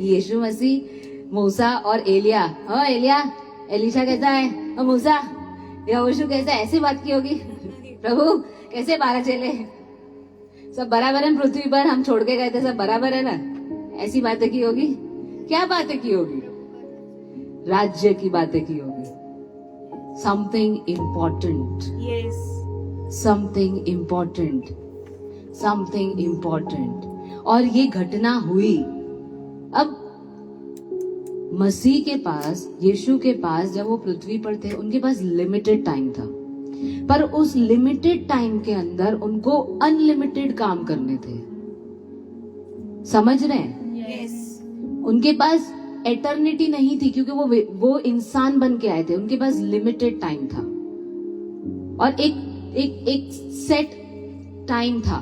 यीशु मसीह, मूसा और एलिया, एलिया, एलिशा कैसा है, मूसा, यहोशू कैसा है, ऐसी बात की होगी। प्रभु कैसे 12 चेले, सब बराबर है पृथ्वी पर, हम छोड़ के गए थे, सब बराबर है ना, ऐसी बातें की होगी। क्या बातें की होगी? राज्य की बातें की होगी। Something important, something important, something important. और ये घटना हुई। अब मसीह के पास, यीशु के पास, जब वो पृथ्वी पर थे, उनके पास लिमिटेड टाइम था, पर उस लिमिटेड टाइम के अंदर उनको अनलिमिटेड काम करने थे। समझ रहे हैं? उनके पास एटर्निटी नहीं थी, क्योंकि वो इंसान बन के आए थे। उनके पास लिमिटेड टाइम था और एक सेट टाइम था।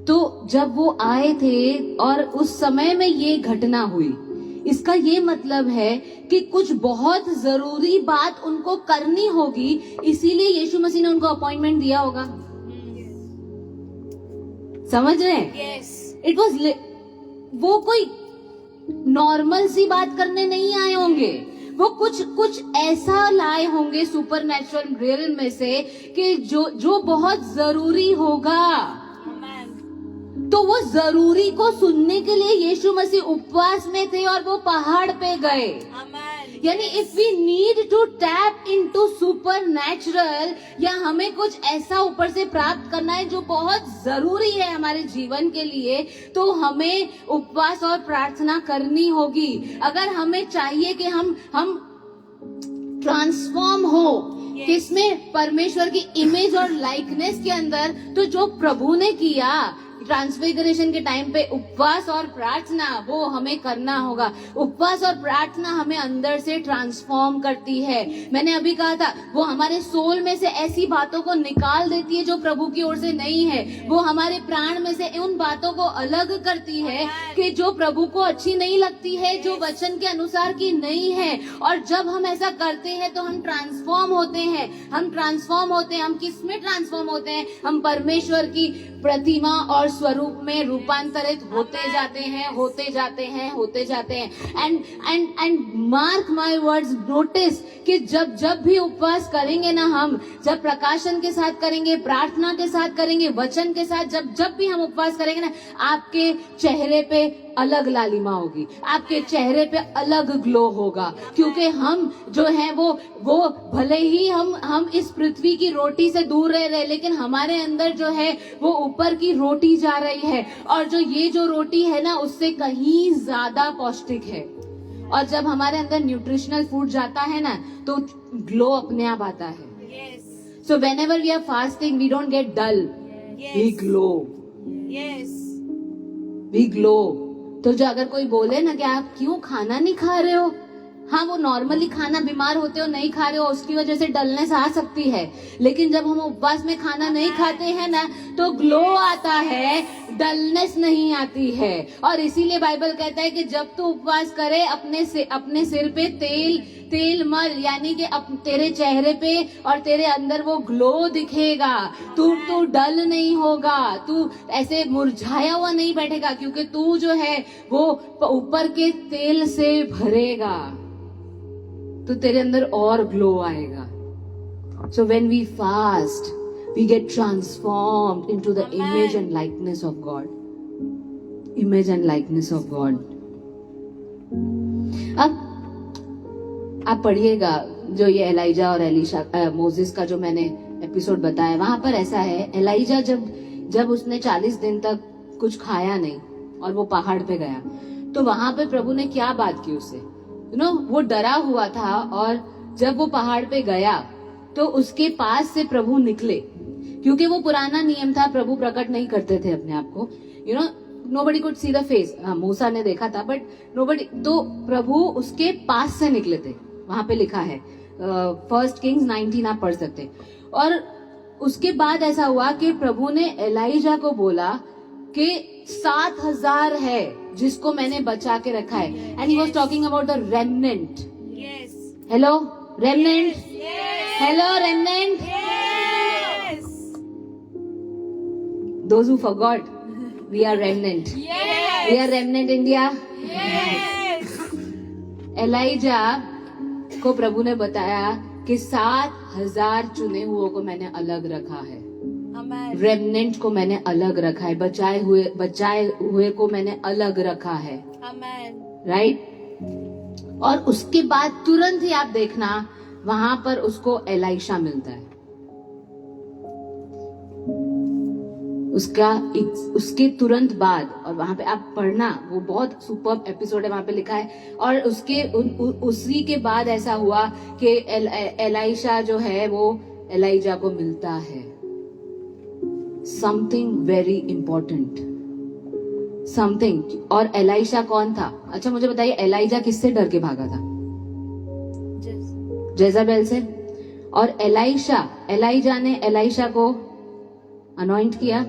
तो जब वो आए थे और उस समय में ये घटना हुई, इसका ये मतलब है कि कुछ बहुत जरूरी बात उनको करनी होगी, इसीलिए यीशु मसीह ने उनको अपॉइंटमेंट दिया होगा। समझ रहे हैं? इट वॉज, वो कोई नॉर्मल सी बात करने नहीं आए होंगे, वो कुछ ऐसा लाए होंगे सुपरनैचुरल रियल में से कि जो बहुत जरूरी होगा। तो वो जरूरी को सुनने के लिए यीशु मसीह उपवास में थे और वो पहाड़ पे गए। यानी if we need to tap into supernatural, या हमें कुछ ऐसा ऊपर से प्राप्त करना है जो बहुत जरूरी है हमारे जीवन के लिए, तो हमें उपवास और प्रार्थना करनी होगी। अगर हमें चाहिए कि हम ट्रांसफॉर्म हो, किसमें? परमेश्वर की इमेज और लाइकनेस के अंदर। तो जो प्रभु ने किया ट्रांसफिगरेशन के टाइम पे, उपवास और प्रार्थना, वो हमें करना होगा। उपवास और प्रार्थना हमें अंदर से ट्रांसफॉर्म करती है। मैंने अभी कहा था, वो हमारे सोल में से ऐसी बातों को निकाल देती है जो प्रभु की ओर से नहीं है। वो हमारे प्राण में से उन बातों को अलग करती है कि जो प्रभु को अच्छी नहीं लगती है, जो वचन के अनुसार की नहीं है। और जब हम ऐसा करते हैं तो हम ट्रांसफॉर्म होते हैं। हम किस में ट्रांसफॉर्म होते हैं? हम परमेश्वर की प्रतिमा और स्वरूप में रूपांतरित होते जाते हैं। And mark my words, notice कि जब भी उपवास करेंगे ना, हम जब प्रकाशन के साथ करेंगे, प्रार्थना के साथ करेंगे, वचन के साथ, जब भी हम उपवास करेंगे ना, आपके चेहरे पे अलग लालिमा होगी, आपके चेहरे पे अलग ग्लो होगा। क्योंकि हम जो है वो भले ही हम इस पृथ्वी की रोटी से दूर रह रहे, लेकिन हमारे अंदर जो है वो ऊपर की रोटी जा रही है। और जो रोटी है ना, उससे कहीं ज्यादा पौष्टिक है। और जब हमारे अंदर न्यूट्रिशनल फूड जाता है ना, तो ग्लो अपने आप आता है। So whenever we are fasting, we don't get dull, we glow. तो जो अगर कोई बोले ना कि आप क्यों खाना नहीं खा रहे हो, हाँ, वो नॉर्मली खाना, बीमार होते हो नहीं खा रहे हो, उसकी वजह से डलनेस आ सकती है। लेकिन जब हम उपवास में खाना नहीं खाते हैं ना, तो ग्लो आता है, डलनेस नहीं आती है। और इसीलिए बाइबल कहता है कि जब तू उपवास करे, अपने सिर पे तेल मल, यानी कि तेरे चेहरे पे और तेरे अंदर वो ग्लो दिखेगा। तू डल नहीं होगा, तू ऐसे मुरझाया हुआ नहीं बैठेगा, क्योंकि तू जो है वो ऊपर के तेल से भरेगा। तो तेरे अंदर और ग्लो आएगा. So when we fast, we get transformed into the Amen. image and likeness of God. Image and likeness of God. अब आप पढ़िएगा जो ये एलाइजा और एलिशा मोसेस का जो मैंने एपिसोड बताया, वहां पर ऐसा है, एलाइजा जब उसने 40 दिन तक कुछ खाया नहीं और वो पहाड़ पे गया, तो वहां पे प्रभु ने क्या बात की उससे, वो डरा हुआ था. और जब वो पहाड़ पे गया तो उसके पास से प्रभु निकले, क्योंकि वो पुराना नियम था, प्रभु प्रकट नहीं करते थे अपने आप को. Nobody could see the face. मूसा ने देखा था बट नोबडी. तो प्रभु उसके पास से निकले थे, वहां पे लिखा है 1 किंग्स 19 आप पढ़ सकते. और उसके बाद ऐसा हुआ कि प्रभु ने एलाइजा को बोला कि 7,000 है जिसको मैंने बचा के रखा है. And he was talking about the remnant. Yes. Hello remnant. Yes. Hello remnant. Yes. Those who forgot, we are remnant. Yes. We are remnant India. Yes. Elijah को प्रभु ने बताया कि 7,000 चुने हुओं को मैंने अलग रखा है. Amen. रेमनेंट को मैंने अलग रखा है, बचाए हुए को मैंने अलग रखा है. Amen. राइट. और उसके बाद तुरंत ही आप देखना वहां पर उसको एलाइशा मिलता है. उसके तुरंत बाद, और वहां पे आप पढ़ना, वो बहुत सुपर एपिसोड है, वहां पे लिखा है. और उसी के बाद ऐसा हुआ कि एलाइशा जो है वो एलाइजा को मिलता है. Something very important, something. और एलाइशा कौन था? अच्छा मुझे बताइए, एलाइजा किससे डर के भागा था? जेजाबेल से. और एलाइजा ने एलाइशा को अनॉइंट किया.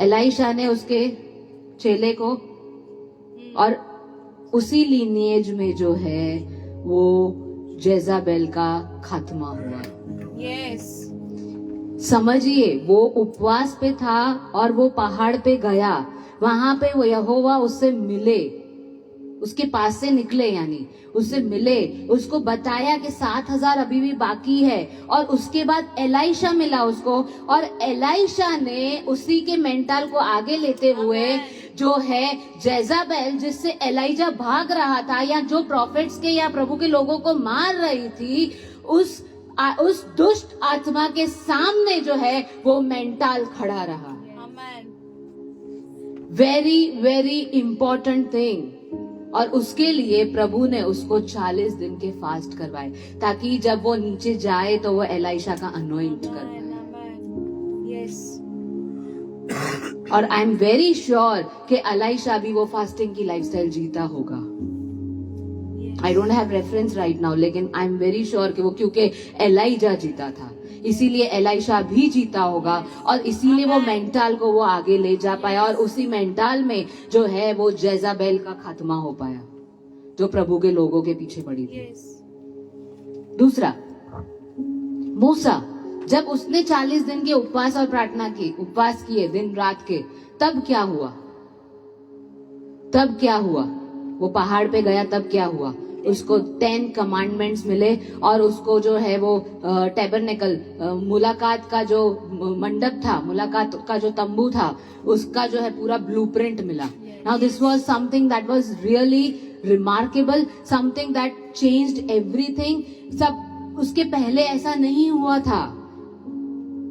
एलाइशा ने उसके चेले को, और उसी लीनिएज में जो है वो जेजाबेल का खात्मा हुआ. Yes. समझिए, वो उपवास पे था और वो पहाड़ पे गया, वहां पे वो यहोवा उससे मिले, उसके पास से निकले, यानी उससे मिले, उसको बताया कि 7,000 अभी भी बाकी है. और उसके बाद एलाइशा मिला उसको, और एलाइशा ने उसी के मेंटल को आगे लेते हुए जो है जेजाबेल, जिससे एलाइजा भाग रहा था, या जो प्रॉफिट्स के या प्रभु के लोगों को मार रही थी, उस दुष्ट आत्मा के सामने जो है वो मेंटल खड़ा रहा. Amen. Very very important thing. और उसके लिए प्रभु ने उसको 40 दिन के फास्ट करवाए, ताकि जब वो नीचे जाए तो वो एलाइशा का अनॉइंट कर पाए. Amen. Yes. और आई एम वेरी श्योर कि एलाइशा भी वो फास्टिंग की लाइफस्टाइल जीता होगा. I don't have reference right now, लेकिन आई एम वेरी श्योर कि वो, क्योंकि एलाइजा जीता था, इसीलिए एलाइशा भी जीता होगा. और इसीलिए वो मेंटल को वो आगे ले जा पाया, और उसी मेंटल में जो है वो जेजाबेल का खात्मा हो पाया, जो प्रभु के लोगों के पीछे पड़ी थी. Yes. दूसरा, मूसा, जब उसने 40 दिन के उपवास और प्रार्थना की, उपवास किए दिन रात के, तब क्या हुआ? वो पहाड़ पे गया, तब क्या हुआ? उसको 10 कमांडमेंट्स मिले, और उसको जो है वो टैबरनेकल, मुलाकात का जो मंडप था, मुलाकात का जो तंबू था, उसका जो है पूरा ब्लूप्रिंट मिला. Now this was something that was really remarkable, something that changed everything. सब उसके पहले ऐसा नहीं हुआ था.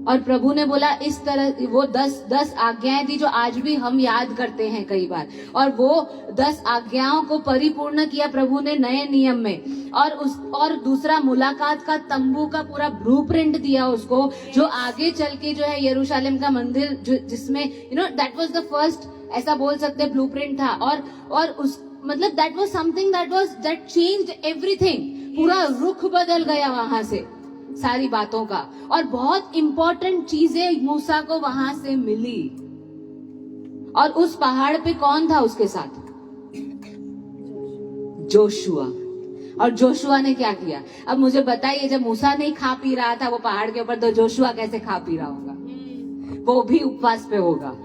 और प्रभु ने बोला, इस तरह वो 10 आज्ञाएं थी जो आज भी हम याद करते हैं कई बार, और वो 10 आज्ञाओं को परिपूर्ण किया प्रभु ने नए नियम में. और दूसरा, मुलाकात का तंबू का पूरा ब्लूप्रिंट दिया उसको, जो आगे चल के जो है यरूशलेम का मंदिर, जिसमें दैट वाज द फर्स्ट, ऐसा बोल सकते, ब्लूप्रिंट था. और उस मतलब that was something that changed everything. पूरा रुख बदल गया वहां से, सारी बातों का. और बहुत इंपॉर्टेंट चीजें मूसा को वहां से मिली. और उस पहाड़ पे कौन था उसके साथ? जोशुआ. और जोशुआ ने क्या किया? अब मुझे बताइए, जब मूसा नहीं खा पी रहा था वो पहाड़ के ऊपर, तो जोशुआ कैसे खा पी रहा होगा? वो भी उपवास पे होगा.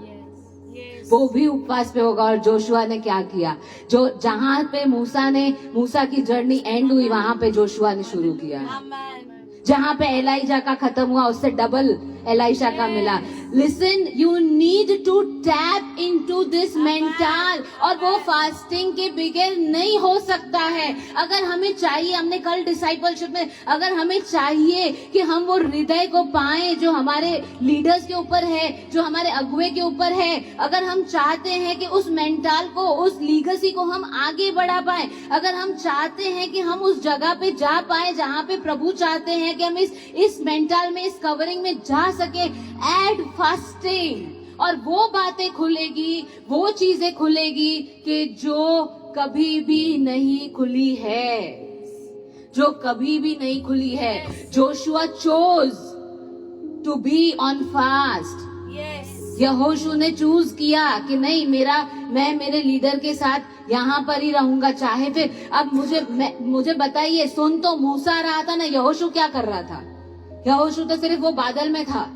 Yes. वो भी उपवास पे होगा। और जोशुआ ने क्या किया, जो जहां पे मूसा की जर्नी एंड हुई, वहां पे जोशुआ ने शुरू किया। Amen. जहां पे एलाइजा का खत्म हुआ, उससे डबल एलाइशा का मिला। Listen, you need to tap into this mantle. और वो फास्टिंग के बगैर नहीं हो सकता है। अगर हमें चाहिए, हमने कल डिसाइपलशिप में, अगर हमें चाहिए कि हम वो हृदय को पाएं जो हमारे लीडर्स के ऊपर है, जो हमारे अगुवे के ऊपर है, अगर हम चाहते हैं कि उस मेंटल को, उस लीगेसी को हम आगे बढ़ा पाए, अगर हम चाहते हैं कि हम उस जगह पे जा पाए जहां पे प्रभु चाहते हैं कि हम इस मेंटल में, इस कवरिंग में जा सके, एड फास्टिंग। और वो बातें खुलेगी, वो चीजें खुलेगी कि जो कभी भी नहीं खुली है, जो कभी भी नहीं खुली है। Joshua chose to be on fast. Yes. यहोशू ने चूज किया कि नहीं, मैं मेरे लीडर के साथ यहाँ पर ही रहूंगा, चाहे फिर। अब मुझे बताइए, सुन तो मूसा रहा था ना, यहोशू क्या कर रहा था? यहोशू तो सिर्फ वो बादल में था।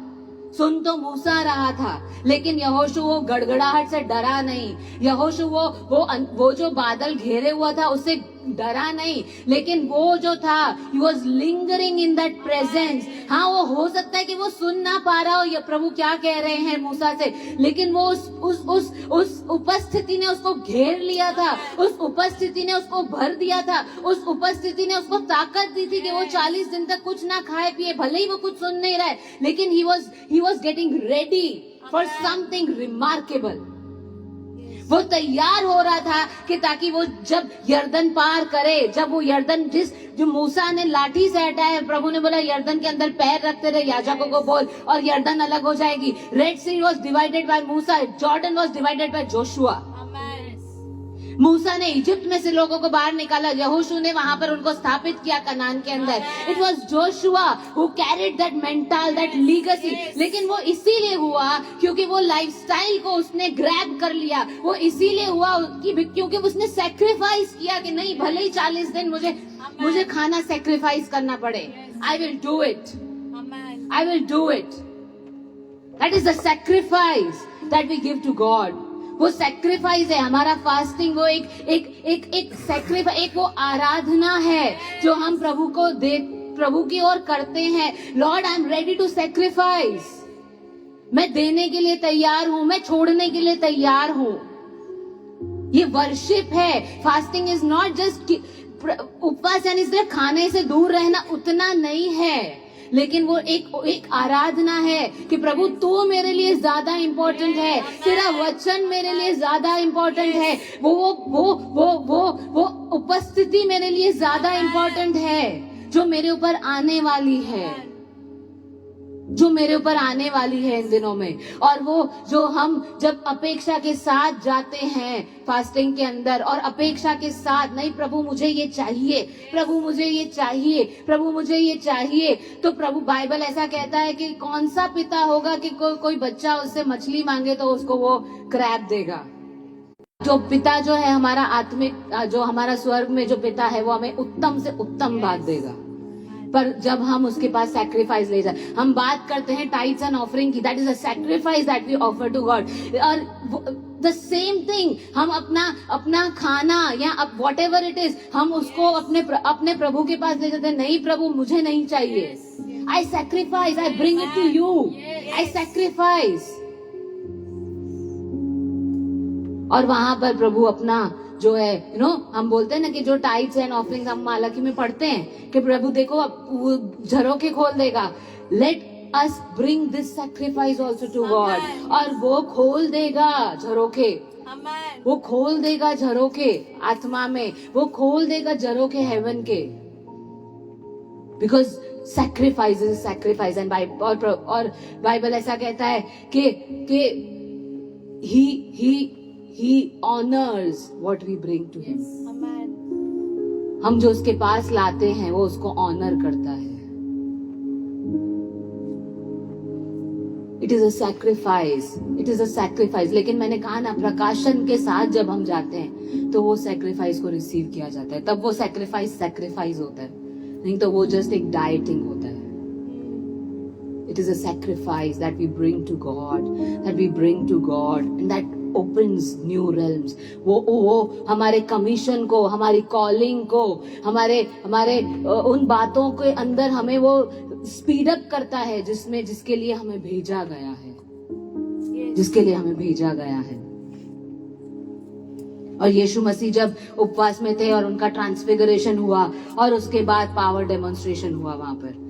सुन तो मूसा रहा था, लेकिन यहोशू वो गड़गड़ाहट से डरा नहीं। यहोशू वो जो बादल घेरे हुआ था उससे डरा नहीं, लेकिन वो जो था, he was lingering in that presence। हाँ, वो हो सकता है कि वो सुन ना पा रहा हो ये प्रभु क्या कह रहे हैं मूसा से, लेकिन वो उस उपस्थिति ने उसको घेर लिया था, उस उपस्थिति ने उसको भर दिया था, उस उपस्थिति ने उसको ताकत दी थी कि वो 40 दिन तक कुछ ना खाए पिए, भले ही वो कुछ सुन नहीं रहा है, लेकिन he was getting ready for something remarkable। वो तैयार हो रहा था कि ताकि वो जब यर्दन पार करे, जब वो यर्दन जो मूसा ने लाठी से हटाया, प्रभु ने बोला यर्दन के अंदर पैर रखते रहे, याजकों को बोल, और यर्दन अलग हो जाएगी। Red Sea was divided by मूसा, Jordan was divided by Joshua. मूसा ने इजिप्ट में से लोगों को बाहर निकाला, यहोशू ने वहां पर उनको स्थापित किया कनान के अंदर। It was Joshua who carried that mental, that legacy. लेकिन वो इसीलिए हुआ क्योंकि वो लाइफस्टाइल को उसने ग्रैब कर लिया। वो इसीलिए हुआ क्योंकि उसने सैक्रिफाइस किया कि नहीं, भले ही 40 दिन मुझे खाना सैक्रिफाइस करना पड़े, I will do it, I will do it. That is the sacrifice that we give to God. वो सैक्रिफाइस है हमारा फास्टिंग। वो एक सैक्रिफाइस, एक वो आराधना है जो हम प्रभु की ओर करते हैं। Lord, I am ready to sacrifice. मैं देने के लिए तैयार हूं, मैं छोड़ने के लिए तैयार हूं। ये वर्शिप है। फास्टिंग इज नॉट जस्ट, उपवास यानी सिर्फ खाने से दूर रहना, उतना नहीं है, लेकिन वो एक आराधना है कि प्रभु तू मेरे लिए ज्यादा इंपॉर्टेंट है, तेरा वचन मेरे लिए ज्यादा इंपॉर्टेंट है, वो उपस्थिति मेरे लिए ज्यादा इंपॉर्टेंट है जो मेरे ऊपर आने वाली है, जो मेरे ऊपर आने वाली है इन दिनों में। और वो जो हम जब अपेक्षा के साथ जाते हैं फास्टिंग के अंदर, और अपेक्षा के साथ, नहीं प्रभु मुझे ये चाहिए, प्रभु मुझे ये चाहिए, प्रभु मुझे ये चाहिए, तो प्रभु, बाइबल ऐसा कहता है कि कौन सा पिता होगा कि कोई बच्चा उससे मछली मांगे तो उसको वो क्रैब देगा। जो पिता जो है हमारा आत्मिक, जो हमारा स्वर्ग में जो पिता है, वो हमें उत्तम से उत्तम बात देगा। पर जब हम उसके पास सैक्रिफाइस ले जाए, हम बात करते हैं टाइट्स एंड ऑफरिंग की, that is a sacrifice that we offer to God. और द सेम थिंग, हम अपना खाना या वॉट एवर इट इज, हम उसको अपने प्रभु के पास ले जाते हैं। नहीं प्रभु, मुझे नहीं चाहिए, I sacrifice, I bring it to you, I sacrifice. और वहां पर प्रभु अपना जो है हम बोलते हैं ना कि जो टाइट्स एंड ऑफरिंग्स हम मालकी में पढ़ते हैं कि प्रभु देखो अब वो झरोखे खोल देगा। Let us bring this sacrifice also to God. और वो खोल देगा झरोखे, वो खोल देगा झरोखे आत्मा में, वो खोल देगा झरोखे हेवन के। Because sacrifice is sacrifice. And और बाइबल ऐसा कहता है कि He honors what we bring to him. हम जो उसके पास लाते हैं वो उसको ऑनर करता है। It is a sacrifice, it is a sacrifice. लेकिन मैंने कहा ना, प्रकाशन के साथ जब हम जाते हैं तो वो सैक्रिफाइस को रिसीव किया जाता है, तब वो सैक्रिफाइस होता है, नहीं तो वो जस्ट एक डाइटिंग होता है। It is a sacrifice that we bring to God, and that opens new realms. वो हमारे कमीशन को, हमारी कॉलिंग को, हमारे उन बातों के अंदर हमें वो स्पीड अप करता है जिसके लिए हमें भेजा गया है, और यीशु मसीह जब उपवास में थे और उनका ट्रांसफिगरेशन हुआ और उसके बाद पावर डेमोन्स्ट्रेशन हुआ वहां पर,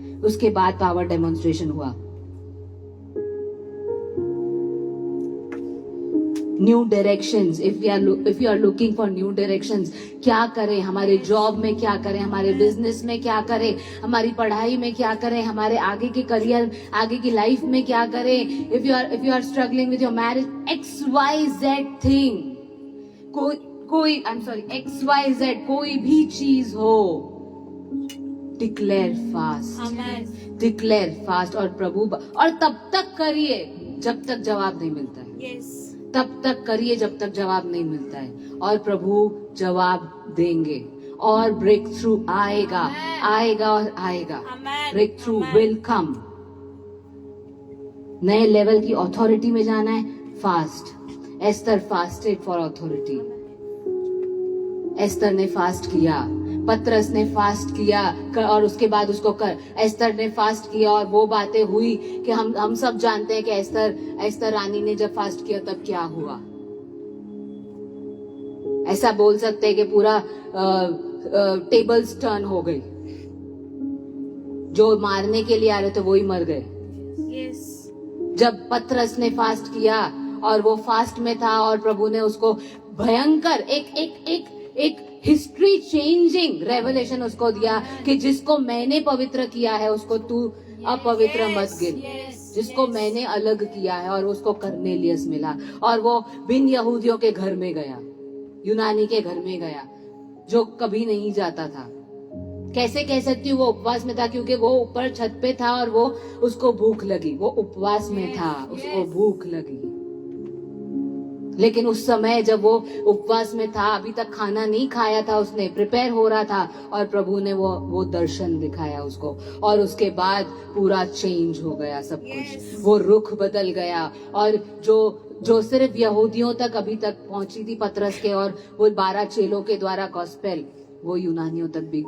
new directions. If you are looking for new directions, क्या करें, हमारे जॉब में क्या करें, हमारे बिजनेस में क्या करें, हमारी पढ़ाई में क्या करें, हमारे आगे के करियर, आगे की लाइफ में क्या करें. If you are struggling with your marriage, XYZ thing, कोई XYZ कोई भी चीज हो, डिक्लेयर फास्ट और प्रभु, और तब तक करिए जब तक जवाब नहीं मिलता है. Yes. तब तक करिए जब तक जवाब नहीं मिलता है, और प्रभु जवाब देंगे, और ब्रेक थ्रू आएगा. Amen. Breakthrough Amen. Will come. नए लेवल की अथॉरिटी में जाना है, fast. Esther fasted for authority. Esther ने फास्ट किया, पतरस ने फास्ट किया, और उसके बाद एस्तर ने फास्ट किया, और वो बातें हुई कि हम सब जानते हैं कि एस्तर रानी ने जब फास्ट किया तब क्या हुआ. ऐसा बोल सकते हैं कि पूरा टेबल्स टर्न हो गई. जो मारने के लिए आ रहे थे वो ही मर गए. Yes. जब पतरस ने फास्ट किया और वो फास्ट में था, और प्रभु ने उसको भयंकर एक हिस्ट्री चेंजिंग रेवलेशन उसको दिया कि जिसको मैंने पवित्र किया है उसको तू अपवित्र मत गिन. जिसको मैंने अलग किया है, और उसको कर्नेलियस मिला, और वो बिन यहूदियों के घर में गया, यूनानी के घर में गया, जो कभी नहीं जाता था. कैसे कह सकती हूँ वो उपवास में था? क्योंकि वो ऊपर छत पे था और वो उसको भूख लगी. वो उपवास में था, उसको भूख लगी. लेकिन उस समय जब वो उपवास में था, अभी तक खाना नहीं खाया था, उसने प्रिपेयर हो रहा था, और प्रभु ने वो दर्शन दिखाया उसको, और उसके बाद पूरा चेंज हो गया सब कुछ. वो रुख बदल गया, और जो सिर्फ यहूदियों तक अभी तक पहुंची थी पतरस के और वो 12 चेलों के द्वारा गॉस्पेल, वो यूनानियों तक भी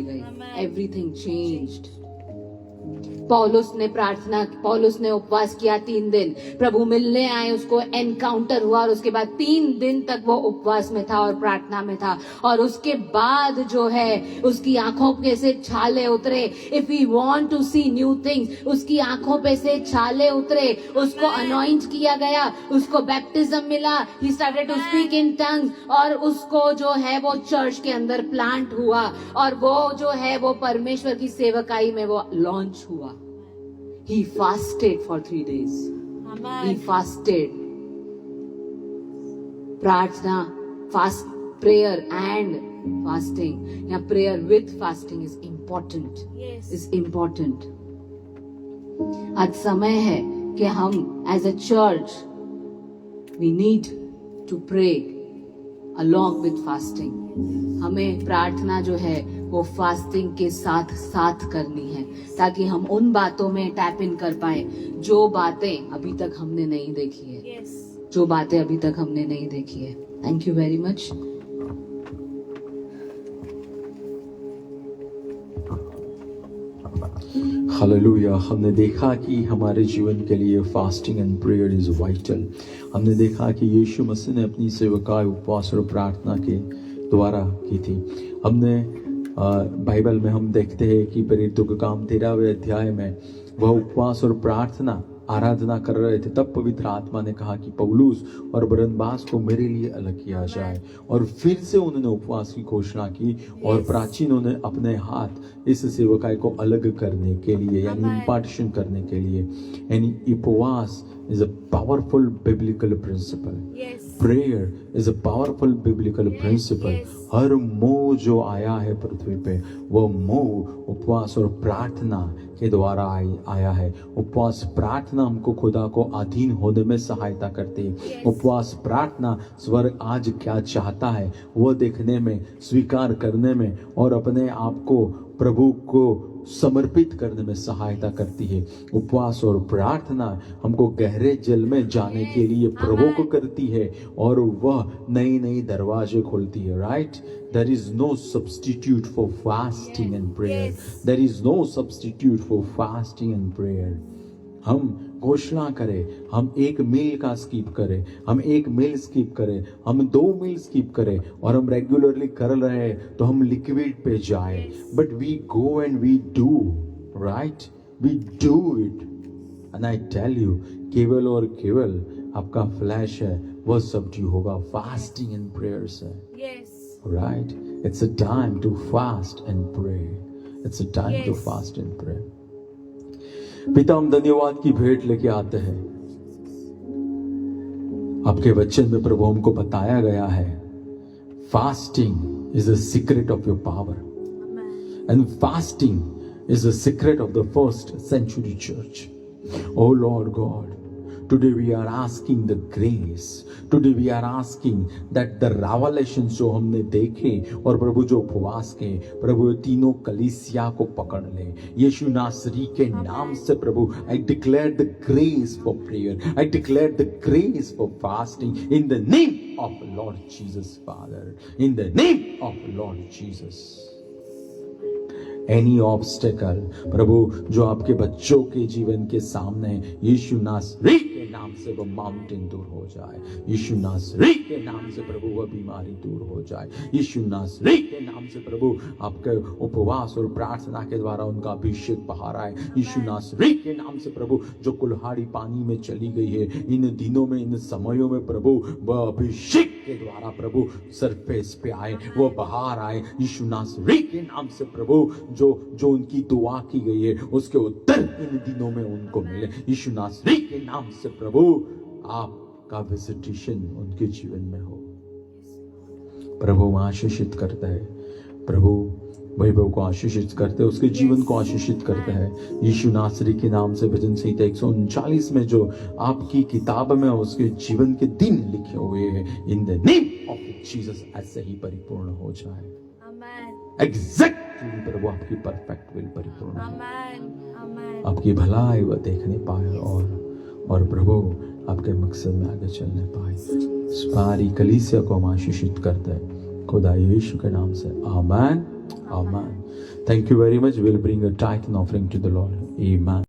गई. Everything changed. पौलुस ने उपवास किया 3 दिन. प्रभु मिलने आए, उसको एनकाउंटर हुआ, और उसके बाद 3 दिन तक वो उपवास में था और प्रार्थना में था. और उसके बाद जो है उसकी आंखों पे से छाले उतरे. If we want to see new things, उसकी आंखों पे से छाले उतरे, उसको अनॉइंट किया गया, उसको बैप्टिज्म मिला, he started to speak in tongues, और उसको जो है वो चर्च के अंदर प्लांट हुआ, और वो जो है वो परमेश्वर की सेवकाई में वो लॉन्च हुआ. He fasted for 3 days. Amen. He fasted. प्रार्थना, prayer and fasting, या prayer with fasting is important. Yes. Is important. आज समय है कि हम as a church we need to pray along with fasting. हमें प्रार्थना जो है वो फास्टिंग के साथ साथ करनी है, ताकि हम उन बातों में टैप इन कर पाए जो बातें अभी तक हमने नहीं देखी है. Yes. Thank you very much. Hallelujah. हमने देखा कि हमारे जीवन के लिए fasting and prayer is vital. हमने देखा कि यीशु मसीह ने अपनी सेवकाई उपवास और प्रार्थना के द्वारा की थी. हमने बाइबल में हम देखते हैं कि प्रेरितों के काम 13वें अध्याय में वह उपवास और प्रार्थना आराधना कर रहे थे. तब पवित्र आत्मा ने कहा कि पौलुस और बरनबास को मेरे लिए अलग किया जाए, और फिर से उन्होंने उपवास की घोषणा की, और प्राचीनों ने अपने हाथ इस सेवकाई को अलग करने के लिए, यानी इंपार्टिशन करने के लिए. यानी उपवास is a powerful biblical principle. Yes. Prayer is a powerful biblical principle. yes. हर मोह जो आया है पृथ्वी पे, वह मोह उपवास और प्रार्थना के द्वारा आया है. उपवास प्रार्थना हमको खुदा को अधीन होने में सहायता करती है. yes. उपवास प्रार्थना स्वर्ग आज क्या चाहता है वह देखने में, स्वीकार करने में, और अपने आप को प्रभु को समर्पित करने में सहायता करती है। उपवास और प्रार्थना हमको गहरे जल में जाने के लिए प्रवोक करती है और वह नई नई दरवाजे खोलती है। Right, there is no substitute for fasting and prayer. There is no substitute for fasting and prayer. हम घोषणा करें, हम एक मील का स्किप करें, हम एक मील स्किप करें, हम 2 मील स्किप करें और हम रेगुलरली कर रहे हैं तो हम लिक्विड पे जाए। But we go and we do, right, we do it. And I tell you, केवल और केवल आपका फ्लैश है वह सब्ड्यू होगा फास्टिंग एंड प्रेयर से। Right, it's a time to fast and pray. It's a time to fast and pray. पिता, हम धन्यवाद की भेंट लेके आते हैं। आपके वचन में प्रभु हमको बताया गया है, fasting is the secret of your power and fasting is the secret of the first century church. O Lord God, today we are asking the grace, today we are asking that the revelations जो हमने देखे और प्रभु जो उपवास के, प्रभु तीनों कलीसिया को पकड़ ले यीशु नासरी के नाम से। प्रभु, I declare the grace for prayer, I declare the grace for fasting in the name of Lord Jesus, Father, in the name of Lord Jesus. Any obstacle प्रभु जो आपके बच्चों के जीवन के सामने, यीशु नासरी के नाम से वो माउंटेन दूर हो जाए। यीशु नासरी के नाम से प्रभु वह बीमारी दूर हो जाए। यीशु नासरी के नाम से प्रभु आपके उपवास और प्रार्थना के द्वारा उनका अभिषेक बाहर आए। यीशु नासरी के नाम से प्रभु जो कुल्हाड़ी पानी में चली गई है, इन दिनों में, इन समयों में प्रभु वह अभिषेक के द्वारा प्रभु सरफेस पे आए, वो बाहर आए। यीशु नासरी के नाम से प्रभु जो उनकी दुआ की गई है उसके उत्तर इन दिनों में उनको मिले। यीशु नासरी के नाम से प्रभु आपका विजिटेशन उनके जीवन में हो। प्रभु आशीषित करता है, प्रभु वैभव को आशीषित करते हैं, उसके जीवन को आशीषित करते हैं। यीशु नासरी के नाम से भजन संहिता 139 में जो आपकी किताब में उसके जीवन के दिन लिखे हुए हैं, in the name of Jesus ऐसे ही परिपूर्ण हो जाए। एग्जैक्टली प्रभु आपकी परफेक्ट विल परिपूर्ण हो, आपकी भलाई वह देखने पाए और प्रभु आपके मकसद में आगे चलने पाए। सारी कलीसिया को हम आशीषित करते हैं खुदा यीशु के नाम से। आमीन, आमीन। Thank you very much. We'll bring a tithe and offering to the Lord. Amen.